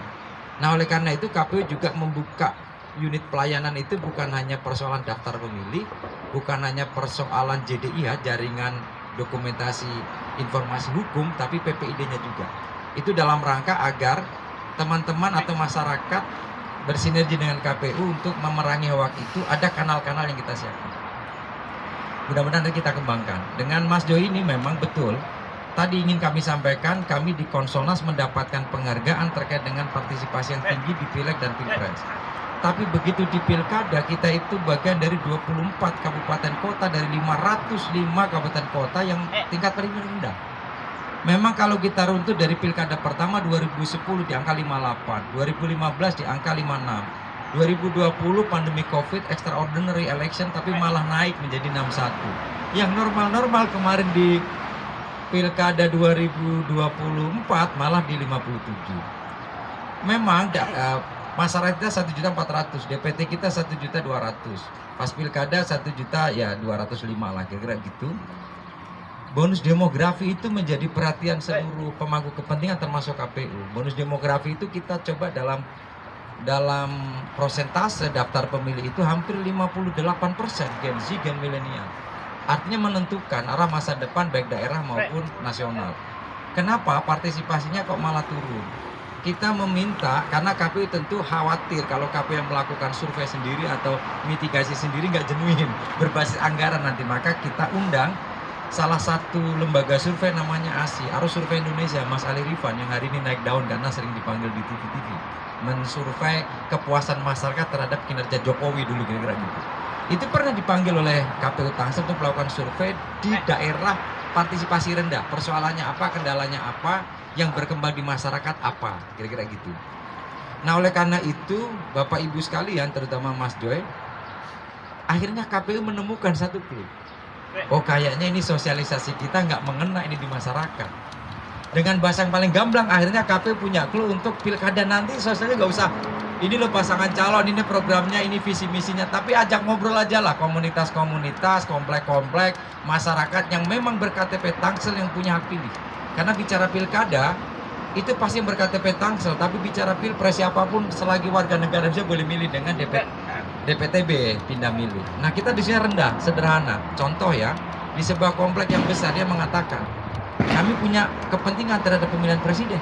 [SPEAKER 3] Nah, oleh karena itu KPU juga membuka unit pelayanan itu bukan hanya persoalan daftar pemilih, bukan hanya persoalan JDIH, jaringan dokumentasi informasi hukum, tapi PPID-nya juga. Itu dalam rangka agar teman-teman atau masyarakat bersinergi dengan KPU untuk memerangi hoax itu. Ada kanal-kanal yang kita siapkan. Mudah-mudahan kita kembangkan. Dengan Mas Joy ini memang betul. Tadi ingin kami sampaikan, kami di Konsolnas mendapatkan penghargaan terkait dengan partisipasi yang tinggi di Pileg dan Pilpres. Tapi begitu di pilkada kita itu bagian dari 24 kabupaten kota dari 505 kabupaten kota yang tingkat paling rendah. Memang kalau kita runtut dari pilkada pertama 2010 di angka 58, 2015 di angka 56. 2020 pandemi Covid extraordinary election tapi malah naik menjadi 61. Yang normal-normal kemarin di pilkada 2024 malah di 57. Memang masyarakat kita 1.400.000, DPT kita 1.200.000. Pas pilkada 1 juta ya 205 lah kira-kira gitu. Bonus demografi itu menjadi perhatian seluruh pemangku kepentingan termasuk KPU. Bonus demografi itu kita coba dalam prosentase daftar pemilih itu hampir 58% Gen Z, Gen milenial. Artinya menentukan arah masa depan baik daerah maupun nasional. Kenapa partisipasinya kok malah turun? Kita meminta, karena KPU tentu khawatir kalau KPU yang melakukan survei sendiri atau mitigasi sendiri nggak jenuin berbasis anggaran nanti, maka kita undang salah satu lembaga survei namanya ASI, Arus Survei Indonesia, Mas Ali Rifan yang hari ini naik daun karena sering dipanggil di TV-TV, mensurvei kepuasan masyarakat terhadap kinerja Jokowi dulu kira-kira gitu. Itu pernah dipanggil oleh KPU Tangsel untuk melakukan survei di daerah partisipasi rendah. Persoalannya apa, kendalanya apa, yang berkembang di masyarakat apa, kira-kira gitu. Nah oleh karena itu Bapak Ibu sekalian, terutama Mas Joy, akhirnya KPU menemukan satu clue. Oh kayaknya ini sosialisasi kita nggak mengena ini di masyarakat. Dengan bahasa yang paling gamblang akhirnya KPU punya clue untuk pilkada nanti sosialnya nggak usah. Ini loh pasangan calon, ini programnya, ini visi misinya. Tapi ajak ngobrol aja lah komunitas-komunitas, komplek-komplek, masyarakat yang memang berKTP Tangsel yang punya hak pilih. Karena bicara pilkada itu pasti yang berKTP Tangsel. Tapi bicara pilpres siapapun selagi warga negara Indonesia boleh milih dengan DPTB pindah milih. Nah kita di sini rendah, sederhana. Contoh ya, di sebuah komplek yang besar dia mengatakan kami punya kepentingan terhadap pemilihan presiden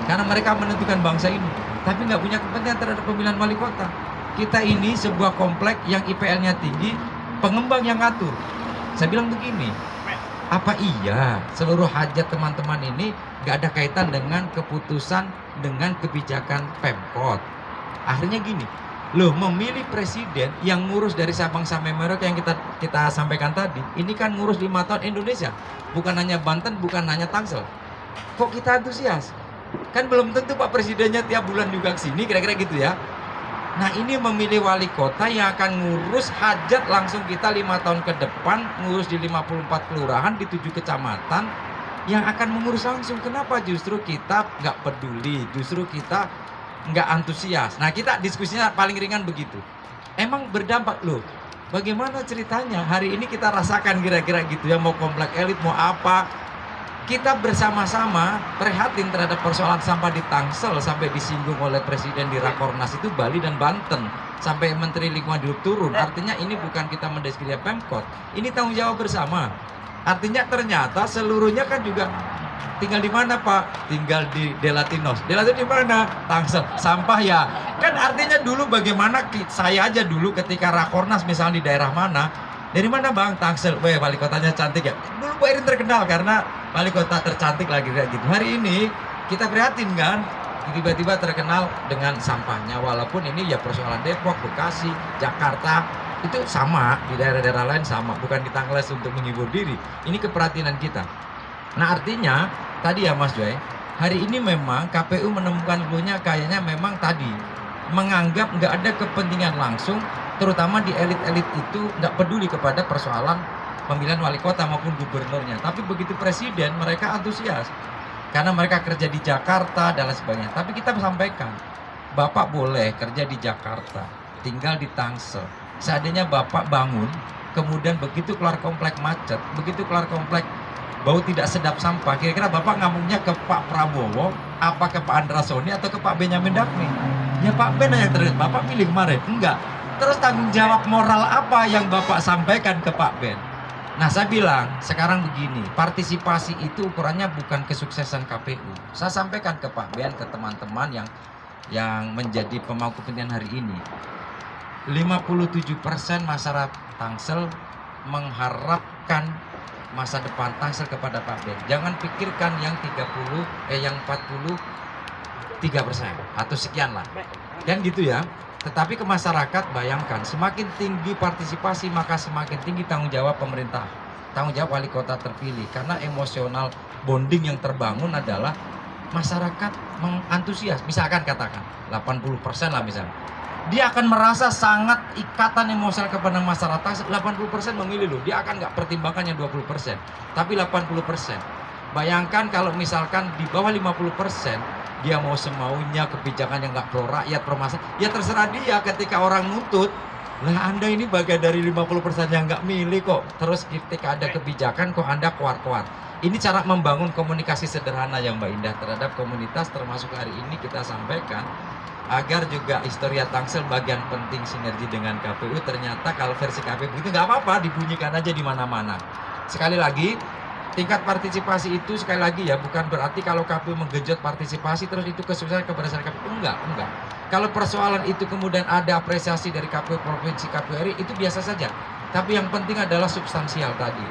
[SPEAKER 3] karena mereka menentukan bangsa ini, tapi nggak punya kepentingan terhadap pemilihan wali kota. Kita ini sebuah komplek yang IPL-nya tinggi, pengembang yang ngatur. Saya bilang begini, apa iya seluruh hajat teman-teman ini nggak ada kaitan dengan keputusan dengan kebijakan Pemkot? Akhirnya gini, loh memilih presiden yang ngurus dari Sabang sampai Merauke yang kita sampaikan tadi, ini kan ngurus 5 tahun Indonesia, bukan hanya Banten, bukan hanya Tangsel. Kok kita antusias? Kan belum tentu Pak Presidennya tiap bulan juga kesini, kira-kira gitu ya. Nah ini memilih wali kota yang akan ngurus hajat langsung kita 5 tahun ke depan, ngurus di 54 kelurahan, di 7 kecamatan, yang akan mengurus langsung. Kenapa justru kita nggak peduli, justru kita nggak antusias? Nah kita diskusinya paling ringan begitu. Emang berdampak loh, bagaimana ceritanya hari ini kita rasakan kira-kira gitu ya, mau komplek elit mau apa, kita bersama-sama prihatin terhadap persoalan sampah di Tangsel sampai disinggung oleh Presiden di Rakornas itu Bali dan Banten, sampai Menteri Lingkungan Hidup turun. Artinya ini bukan kita mendiskreditkan Pemkot, ini tanggung jawab bersama. Artinya ternyata seluruhnya kan juga tinggal di mana Pak? Tinggal di Delatinos. Delatinos di mana? Tangsel. Sampah ya. Kan artinya dulu bagaimana saya aja dulu ketika Rakornas misalnya di daerah mana, dari mana Bang? Tangsel. Weh, wali kotanya cantik ya. Dulu Pak Erin terkenal karena wali kota tercantik lagi kayak gitu. Hari ini kita prihatin kan, tiba-tiba terkenal dengan sampahnya. Walaupun ini ya persoalan Depok, Bekasi, Jakarta itu sama, di daerah-daerah lain sama. Bukan kita ngeles untuk menghibur diri. Ini keperhatian kita. Nah artinya tadi ya Mas Joy, hari ini memang KPU menemukan clue-nya kayaknya memang tadi menganggap nggak ada kepentingan langsung, terutama di elit-elit itu nggak peduli kepada persoalan pemilihan wali kota maupun gubernurnya. Tapi begitu presiden mereka antusias karena mereka kerja di Jakarta dan lain sebagainya. Tapi kita sampaikan, Bapak boleh kerja di Jakarta, tinggal di Tangsel. Seandainya Bapak bangun, kemudian begitu keluar komplek macet, begitu keluar komplek bau tidak sedap sampah, kira-kira Bapak ngamuknya ke Pak Prabowo, apa ke Pak Andra Soni atau ke Pak Benyamin Dakmi? Ya Pak Ben yang terlihat, Bapak pilih kemarin? Enggak. Terus tanggung jawab moral apa yang Bapak sampaikan ke Pak Ben? Nah saya bilang, sekarang begini, partisipasi itu ukurannya bukan kesuksesan KPU. Saya sampaikan ke Pak Ben, ke teman-teman yang menjadi pemangku kepentingan hari ini. 57% masyarakat Tangsel mengharapkan masa depan Tangsel kepada Pak Ben. Jangan pikirkan yang 43% atau sekian lah. Kan gitu ya. Tetapi ke masyarakat, bayangkan semakin tinggi partisipasi maka semakin tinggi tanggung jawab pemerintah, tanggung jawab wali kota terpilih. Karena emosional bonding yang terbangun adalah masyarakat mengantusias. Misalkan katakan 80% lah misalnya, dia akan merasa sangat ikatan emosional kepada masyarakat. 80% memilih loh, dia akan nggak pertimbangkan yang 20%, tapi 80%. Bayangkan kalau misalkan di bawah 50%, dia mau semaunya, kebijakan yang nggak pro rakyat, pro masyarakat, ya terserah dia. Ketika orang nuntut, lah Anda ini bagian dari 50% yang nggak milih kok. Terus ketika ada kebijakan kok Anda kuat-kuat. Ini cara membangun komunikasi sederhana ya Mbak Indah terhadap komunitas, termasuk hari ini kita sampaikan agar juga Historia Tangsel bagian penting sinergi dengan KPU. Ternyata kalau versi KPU itu nggak apa-apa, dibunyikan aja di mana-mana. Sekali lagi, tingkat partisipasi itu sekali lagi ya, bukan berarti kalau KPU menggenjot partisipasi terus itu kesuksesan keberhasilan KPU. Enggak. Kalau persoalan itu kemudian ada apresiasi dari KPU provinsi, KPU RI, itu biasa saja. Tapi yang penting adalah substansial tadi.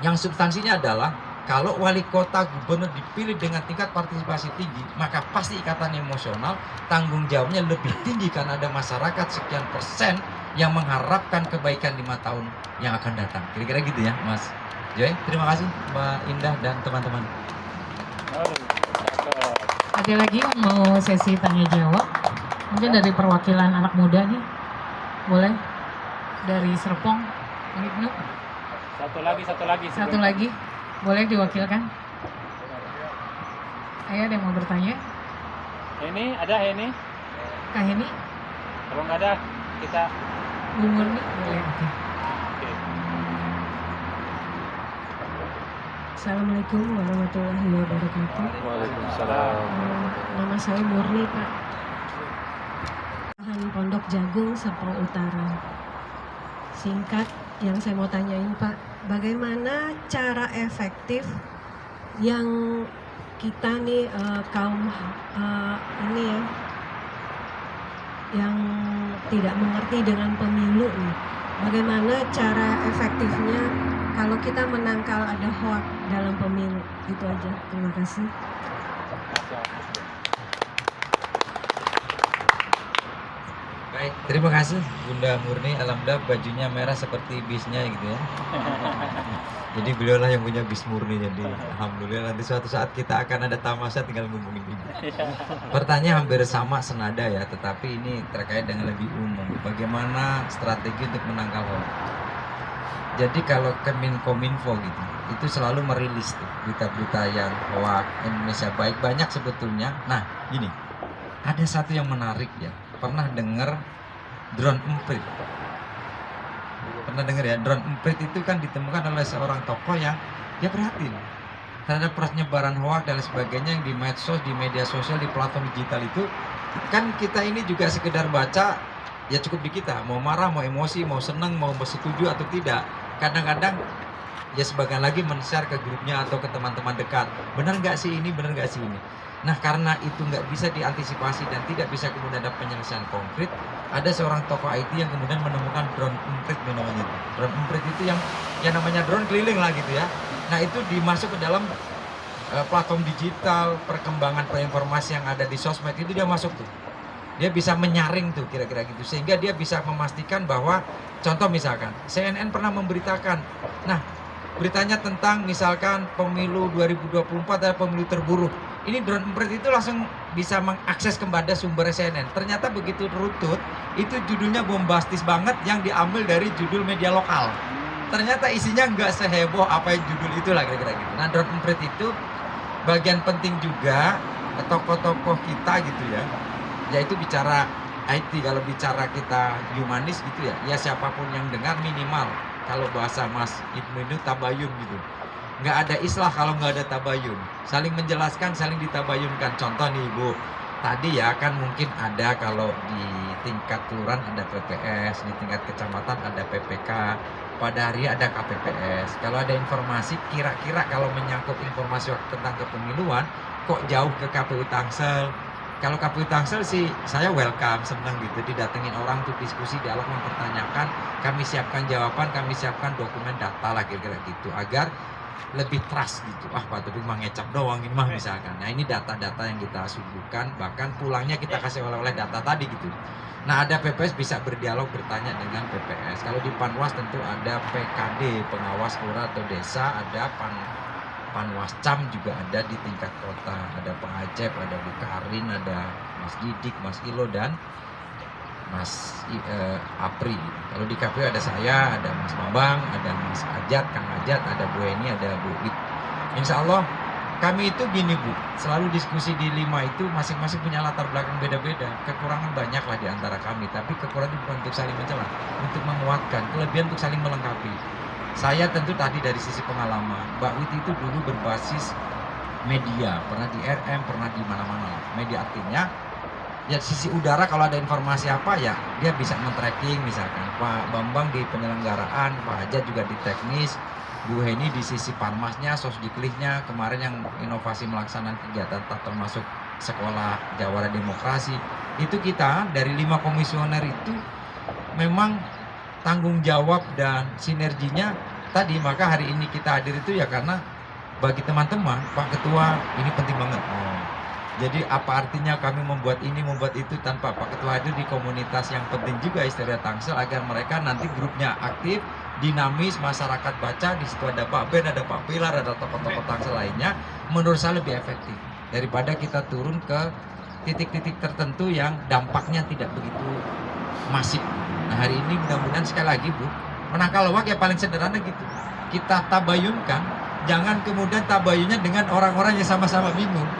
[SPEAKER 3] Yang substansinya adalah kalau wali kota gubernur dipilih dengan tingkat partisipasi tinggi, maka pasti ikatan emosional, tanggung jawabnya lebih tinggi karena ada masyarakat sekian persen yang mengharapkan kebaikan 5 tahun yang akan datang. Kira-kira gitu ya Mas Joy. Terima kasih Mbak Indah dan teman-teman.
[SPEAKER 2] Ada lagi yang mau sesi tanya jawab? Mungkin dari perwakilan anak muda nih, boleh? Dari Serpong, Bang Ibnu. Satu lagi, boleh diwakilkan? Ayo, ada yang mau bertanya?
[SPEAKER 5] Ini ada ini.
[SPEAKER 2] Kak Heni,
[SPEAKER 5] Kalau nggak ada kita.
[SPEAKER 2] Bu Murni, boleh? Oke.
[SPEAKER 5] Oke.
[SPEAKER 7] Assalamualaikum warahmatullahi wabarakatuh. Nama saya Murni, Pak. Tahan Pondok Jagung, Serpong Utara. Singkat, yang saya mau tanyain Pak, bagaimana cara efektif yang kita nih kaum ini ya, yang tidak mengerti dengan pemilu nih, bagaimana cara efektifnya kalau kita menangkal ada hoax dalam pemilu? Itu aja, terima kasih.
[SPEAKER 3] Baik, terima kasih Bunda Murni. Alhamdulillah bajunya merah seperti bisnya gitu ya. Jadi beliau lah yang punya bis murni. Jadi alhamdulillah nanti suatu saat kita akan ada tamasya tinggal ngomongin ibu. Pertanyaan hampir sama senada ya, tetapi ini terkait dengan lebih umum. Bagaimana strategi untuk menangkal hoax? Jadi kalau Kemenkominfo gitu, itu selalu merilis tuh berita-berita yang hoax, Indonesia Baik, banyak sebetulnya. Nah, gini, ada satu yang menarik ya. Pernah dengar drone emprit? Pernah dengar ya, drone emprit itu kan ditemukan oleh seorang tokoh yang dia prihatin terhadap penyebaran hoax dan sebagainya yang di medsos, di media sosial, di platform digital itu. Kan kita ini juga sekedar baca, ya cukup di kita, mau marah, mau emosi, mau seneng, mau bersetuju atau tidak. Kadang-kadang ya sebagian lagi men-share ke grupnya atau ke teman-teman dekat, benar nggak sih ini, benar nggak sih ini. Nah, karena itu nggak bisa diantisipasi dan tidak bisa kemudian ada penyelesaian konkret, ada seorang tokoh IT yang kemudian menemukan drone emprit namanya. Drone emprit itu yang namanya drone keliling lah gitu ya. Nah, itu dimasuk ke dalam platform digital, perkembangan informasi yang ada di sosmed itu dia masuk tuh. Dia bisa menyaring tuh kira-kira gitu, sehingga dia bisa memastikan bahwa, contoh misalkan CNN pernah memberitakan, nah beritanya tentang misalkan pemilu 2024 adalah pemilu terburuk. Ini drone emprit itu langsung bisa mengakses kepada sumber CNN. Ternyata begitu rutut, itu judulnya bombastis banget yang diambil dari judul media lokal. Ternyata isinya nggak seheboh apa yang judul itu lah kira-kira gitu. Nah, drone emprit itu bagian penting juga tokoh-tokoh kita gitu ya. Yaitu bicara IT, kalau bicara kita humanis gitu ya. Ya siapapun yang dengar minimal, kalau bahasa Mas Ibnu itu tabayun gitu. Nggak ada islah kalau nggak ada tabayun. Saling menjelaskan, saling ditabayunkan. Contoh nih Ibu, tadi ya kan mungkin ada kalau di tingkat kelurahan ada PPS, di tingkat kecamatan ada PPK, pada hari ada KPPS. Kalau ada informasi kira-kira kalau menyangkut informasi tentang kepemiluan, kok jauh ke KPU Tangsel. Kalau KPU Tangsel sih saya welcome, senang gitu didatengin orang untuk diskusi, dialog, mempertanyakan. Kami siapkan jawaban, kami siapkan dokumen data lah kira-kira gitu, agar lebih trust gitu. Ah, Pak Taufik mah ngecap doang ini mah misalkan. Nah, ini data-data yang kita suguhkan, bahkan pulangnya kita kasih oleh-oleh data tadi gitu. Nah, ada PPS bisa berdialog bertanya dengan PPS. Kalau di Panwas tentu ada PKD, pengawas lurah atau desa, ada Panwascam juga ada di tingkat kota, ada Pak Acep, ada Bu Karin, ada Mas Didik, Mas Ilo dan Mas Apri. Kalau di KPU ada saya, ada Mas Bambang, ada Mas Ajat, Kang Ajat, ada Bu Eni, ada Bu Wit. Insya Allah kami itu gini Bu, selalu diskusi di 5 itu masing-masing punya latar belakang beda-beda. Kekurangan banyak lah di antara kami, tapi kekurangan bukan untuk saling mencela, untuk menguatkan, kelebihan untuk saling melengkapi. Saya tentu tadi dari sisi pengalaman, Mbak Wit itu dulu berbasis media, pernah di RM, pernah di mana-mana. Media artinya ya sisi udara kalau ada informasi apa ya dia bisa men-tracking, misalkan Pak Bambang di penyelenggaraan, Pak Haja juga di teknis, Bu Heni di sisi panmasnya, sosdiklisnya, kemarin yang inovasi melaksanaan kegiatan termasuk sekolah Jawara Demokrasi. Itu kita dari 5 komisioner itu memang tanggung jawab dan sinerginya tadi, maka hari ini kita hadir itu ya karena bagi teman-teman Pak Ketua ini penting banget. Jadi apa artinya kami membuat ini, membuat itu tanpa Pak Ketua hadir di komunitas yang penting juga Histeria Tangsel, agar mereka nanti grupnya aktif, dinamis, masyarakat baca, di situ ada Pak Ben, ada Pak Pilar, ada tokoh-tokoh Tangsel lainnya, menurut saya lebih efektif daripada kita turun ke titik-titik tertentu yang dampaknya tidak begitu masif. Nah, hari ini mudah-mudahan sekali lagi Bu, menangkal hoak ya paling sederhana gitu. Kita tabayunkan, jangan kemudian tabayunnya dengan orang-orang yang sama-sama bingung.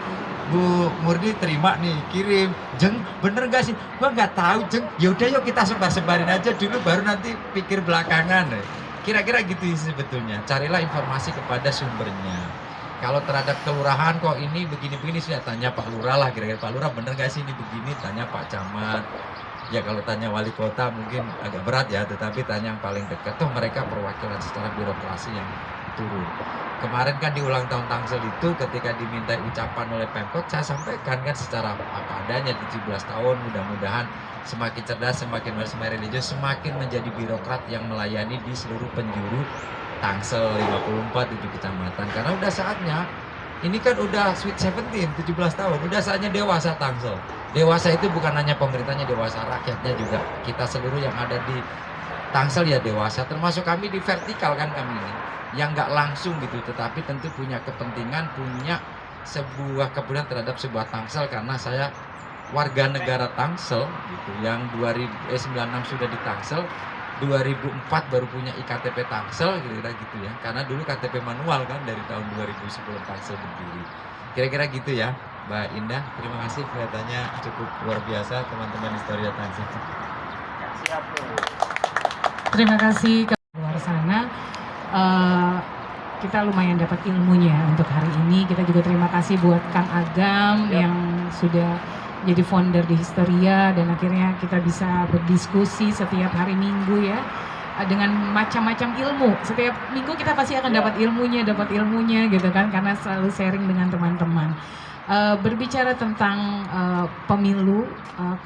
[SPEAKER 3] Bu Murni terima nih, kirim, Jeng bener gak sih? Gua nggak tahu Jeng. Yaudah yuk kita sebar-sebarin aja dulu, baru nanti pikir belakangan. Kira-kira gitu sebetulnya. Carilah informasi kepada sumbernya. Kalau terhadap kelurahan kok ini begini-begini, sudah tanya Pak Lurah lah, kira-kira Pak Lurah bener gak sih ini begini? Tanya Pak Camat. Ya kalau tanya wali kota mungkin agak berat ya, tetapi tanya yang paling dekat. Toh mereka perwakilan secara birokrasi yang turun. Kemarin kan di ulang tahun Tangsel itu ketika diminta ucapan oleh Pemkot, saya sampaikan kan secara apa adanya, 17 tahun mudah-mudahan semakin cerdas, semakin religius, semakin menjadi birokrat yang melayani di seluruh penjuru Tangsel 54 7 kecamatan. Karena udah saatnya, ini kan udah sweet 17, 17 tahun, udah saatnya dewasa Tangsel. Dewasa itu bukan hanya pemerintahnya, dewasa rakyatnya juga. Kita seluruh yang ada di Tangsel ya dewasa, termasuk kami di vertikal kan kami ini, yang nggak langsung gitu, tetapi tentu punya kepentingan, punya sebuah kepedulian terhadap sebuah Tangsel, karena saya warga negara Tangsel gitu, yang 96 sudah di Tangsel, 2004 baru punya IKTP Tangsel kira-kira gitu ya, karena dulu KTP manual kan dari tahun 2010 Tangsel berdiri. Kira-kira gitu ya Mbak Indah. Terima kasih, kelihatannya cukup luar biasa teman-teman Histeria Tangsel.
[SPEAKER 5] Siap Bu.
[SPEAKER 2] Terima kasih ke luar sana. Kita lumayan dapat ilmunya untuk hari ini. Kita juga terima kasih buat Kang Agam yang sudah jadi founder di Histeria, dan akhirnya kita bisa berdiskusi setiap hari Minggu ya, dengan macam-macam ilmu. Setiap minggu kita pasti akan dapat ilmunya gitu kan, karena selalu sharing dengan teman-teman. Berbicara tentang pemilu,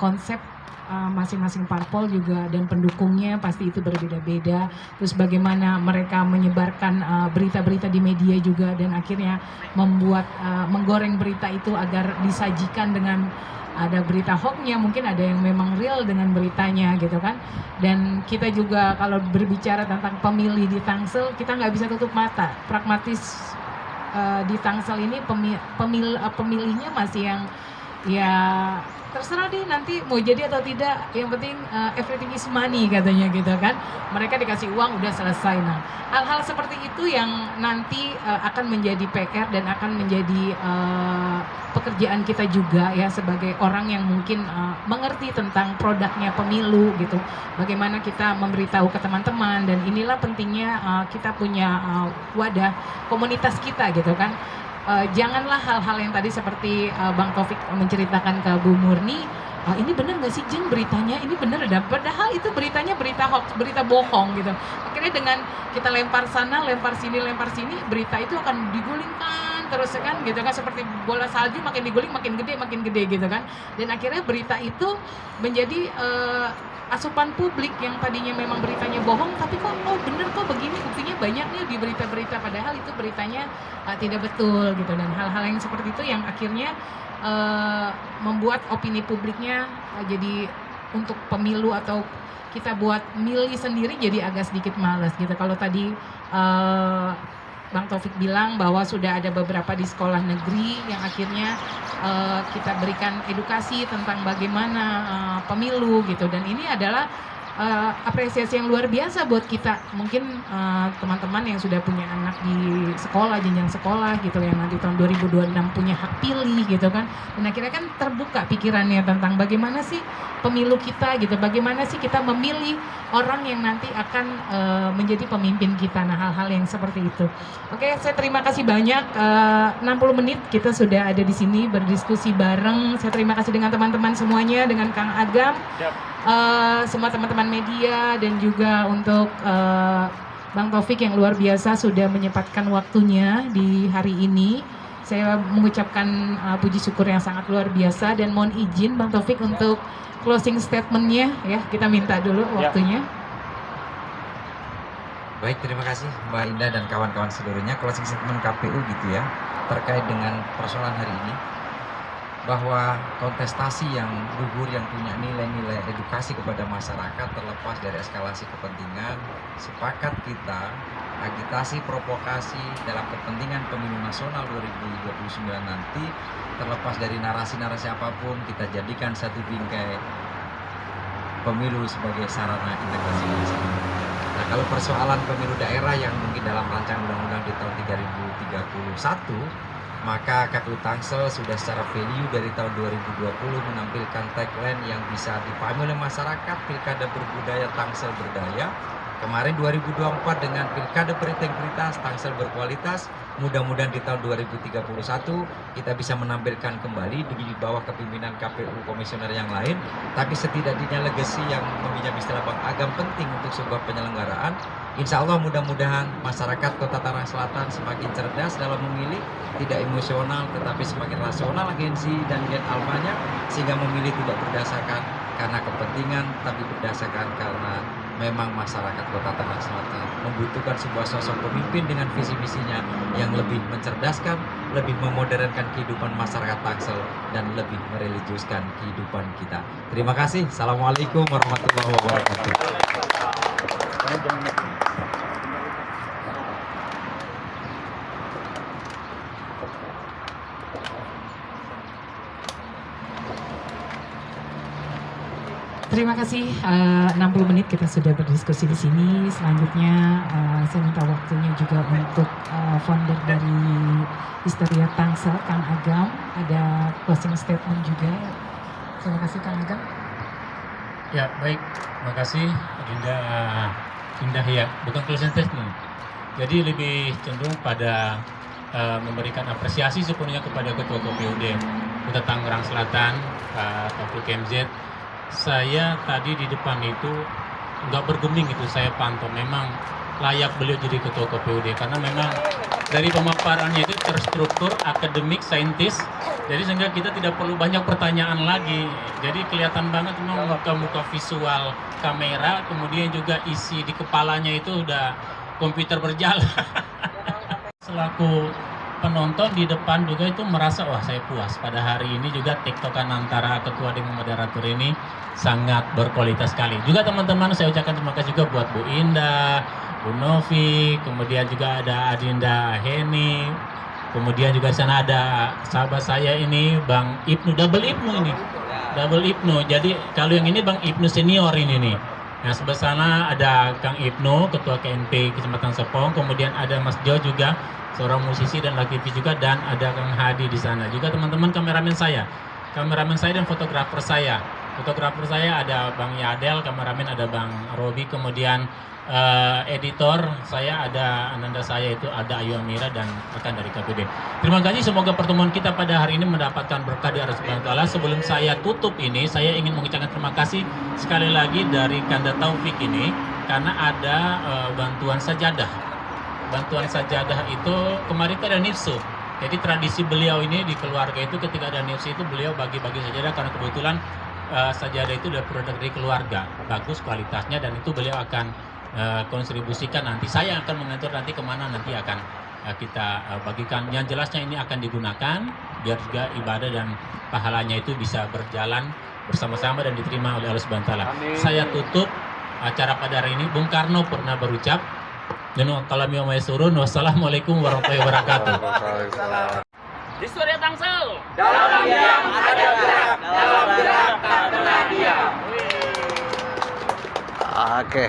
[SPEAKER 2] konsep masing-masing parpol juga dan pendukungnya pasti itu berbeda-beda. Terus bagaimana mereka menyebarkan berita-berita di media juga, dan akhirnya membuat menggoreng berita itu agar disajikan dengan ada berita hoaxnya, mungkin ada yang memang real dengan beritanya gitu kan. Dan kita juga kalau berbicara tentang pemilih di Tangsel, kita nggak bisa tutup mata. Pragmatis di Tangsel ini pemilihnya masih yang ya terserah deh nanti mau jadi atau tidak, yang penting everything is money katanya gitu kan. Mereka dikasih uang udah selesai. Nah, hal-hal seperti itu yang nanti akan menjadi PR dan akan menjadi pekerjaan kita juga ya, sebagai orang yang mungkin mengerti tentang produknya pemilu gitu. Bagaimana kita memberitahu ke teman-teman, dan inilah pentingnya kita punya wadah komunitas kita gitu kan. Janganlah hal-hal yang tadi seperti Bang Taufik menceritakan ke Bu Murni, ini benar nggak sih Jeng beritanya, ini benar ada, padahal itu beritanya berita hoax, berita bohong gitu. Akhirnya dengan kita lempar sana, lempar sini, berita itu akan digulingkan terus kan gitu kan, seperti bola salju makin diguling makin gede gitu kan. Dan akhirnya berita itu menjadi asupan publik yang tadinya memang beritanya bohong, tapi kok bener kok begini, buktinya banyak nih di berita-berita, padahal itu beritanya tidak betul gitu. Dan hal-hal yang seperti itu yang akhirnya membuat opini publiknya jadi untuk pemilu atau kita buat milih sendiri jadi agak sedikit malas gitu. Kalau tadi Bang Taufik bilang bahwa sudah ada beberapa di sekolah negeri yang akhirnya kita berikan edukasi tentang bagaimana pemilu gitu, dan ini adalah apresiasi yang luar biasa buat kita. Mungkin teman-teman yang sudah punya anak di sekolah, jenjang sekolah gitu, yang nanti tahun 2026 punya hak pilih gitu kan, dan akhirnya kan terbuka pikirannya tentang bagaimana sih pemilu kita gitu, bagaimana sih kita memilih orang yang nanti akan menjadi pemimpin kita. Nah, hal-hal yang seperti itu. Oke, saya terima kasih banyak. 60 menit kita sudah ada di sini berdiskusi bareng. Saya terima kasih dengan teman-teman semuanya, dengan Kang Agam, semua teman-teman media, dan juga untuk Bang Taufik yang luar biasa sudah menyempatkan waktunya di hari ini. Saya mengucapkan puji syukur yang sangat luar biasa, dan mohon izin Bang Taufik untuk closing statement-nya ya, kita minta dulu waktunya.
[SPEAKER 3] Baik, terima kasih Mbak Indah dan kawan-kawan seluruhnya. Closing statement KPU gitu ya, terkait dengan persoalan hari ini, bahwa kontestasi yang luhur, yang punya nilai-nilai edukasi kepada masyarakat terlepas dari eskalasi kepentingan, sepakat kita agitasi provokasi dalam kepentingan pemilu nasional 2029 nanti, terlepas dari narasi-narasi apapun, kita jadikan satu bingkai pemilu sebagai sarana integrasi bangsa. Nah, kalau persoalan pemilu daerah yang mungkin dalam rancangan undang-undang di tahun 2031, maka KPU Tangsel sudah secara value dari tahun 2020 menampilkan tagline yang bisa dipahami oleh masyarakat, pilkada berbudaya, Tangsel berdaya. Kemarin 2024 dengan pilkada berintegritas, Tangsel berkualitas. Mudah-mudahan di tahun 2031 kita bisa menampilkan kembali di bawah kepemimpinan KPU komisioner yang lain. Tapi setidaknya legacy yang meminjam istilah Bang Agam penting untuk sebuah penyelenggaraan. Insya Allah mudah-mudahan masyarakat Kota Tangerang Selatan semakin cerdas dalam memilih, tidak emosional tetapi semakin rasional agensi dan gen alfanya, sehingga memilih tidak berdasarkan karena kepentingan tapi berdasarkan karena memang masyarakat Kota Tangerang Selatan membutuhkan sebuah sosok pemimpin dengan visi misinya yang lebih mencerdaskan, lebih memodernkan kehidupan masyarakat Tangsel, dan lebih mereligiuskan kehidupan kita. Terima kasih. Assalamualaikum warahmatullahi wabarakatuh.
[SPEAKER 2] Terima kasih, 60 menit kita sudah berdiskusi di sini. Selanjutnya saya minta waktunya juga untuk founder dari Histeria Tangsel, Kang Agam. Ada closing statement juga. Terima kasih Kang Agam.
[SPEAKER 1] Ya, baik. Terima kasih Indah ya, bukan closing statement. Jadi lebih cenderung pada memberikan apresiasi sepenuhnya kepada Ketua KPUD Kota Tangerang Selatan, Taufik MZ. Saya tadi di depan itu nggak bergeming itu, saya pantau memang layak beliau jadi Ketua KPUD karena memang dari pemaparannya itu terstruktur, akademik, saintis, jadi sehingga kita tidak perlu banyak pertanyaan lagi. Jadi kelihatan banget memang muka-muka visual kamera, kemudian juga isi di kepalanya itu udah komputer berjalan. Selaku penonton di depan juga itu merasa wah saya puas pada hari ini, juga tiktokan antara ketua dengan moderator ini sangat berkualitas sekali. Juga teman-teman saya ucapkan terima kasih juga buat Bu Indah, Bu Novi, kemudian juga ada Adinda Heni, kemudian juga di sana ada sahabat saya ini Bang Ibnu, double Ibnu. Jadi kalau yang ini Bang Ibnu senior ini nih. Nah sebelah sana ada Kang Ibnu, Ketua KNP Kecamatan Serpong, kemudian ada Mas Jo juga, seorang musisi dan aktivis juga, dan ada Kang Hadi di sana. Juga teman-teman kameramen saya dan fotografer saya. Fotografer saya ada Bang Yadel, kameramen ada Bang Robi, kemudian editor saya ada ananda saya itu ada Ayu Amira dan rekan dari KPUD. Terima kasih, semoga pertemuan kita pada hari ini mendapatkan berkah dari Allah Subhanahu wa taala. Sebelum saya tutup ini, saya ingin mengucapkan terima kasih sekali lagi dari Kanda Taufik ini karena ada bantuan sajadah. Bantuan sajadah itu kemarin ada nifsu. Jadi tradisi beliau ini di keluarga itu ketika ada news itu beliau bagi-bagi sajadah karena kebetulan sajadah itu adalah produk dari keluarga, bagus kualitasnya dan itu beliau akan kontribusikan nanti. Saya akan mengatur nanti kemana nanti akan kita bagikan. Yang jelasnya ini akan digunakan biar juga ibadah dan pahalanya itu bisa berjalan bersama-sama dan diterima oleh Allah Subhanahu wa taala. Saya tutup acara pada hari ini. Bung Karno pernah berucap, "Kalami wa surun, wassalamualaikum warahmatullahi wabarakatuh."
[SPEAKER 5] Di Surya Tangsel.
[SPEAKER 8] Dalam diam ada gerak, dalam gerak tak pernah diam.
[SPEAKER 9] Oke.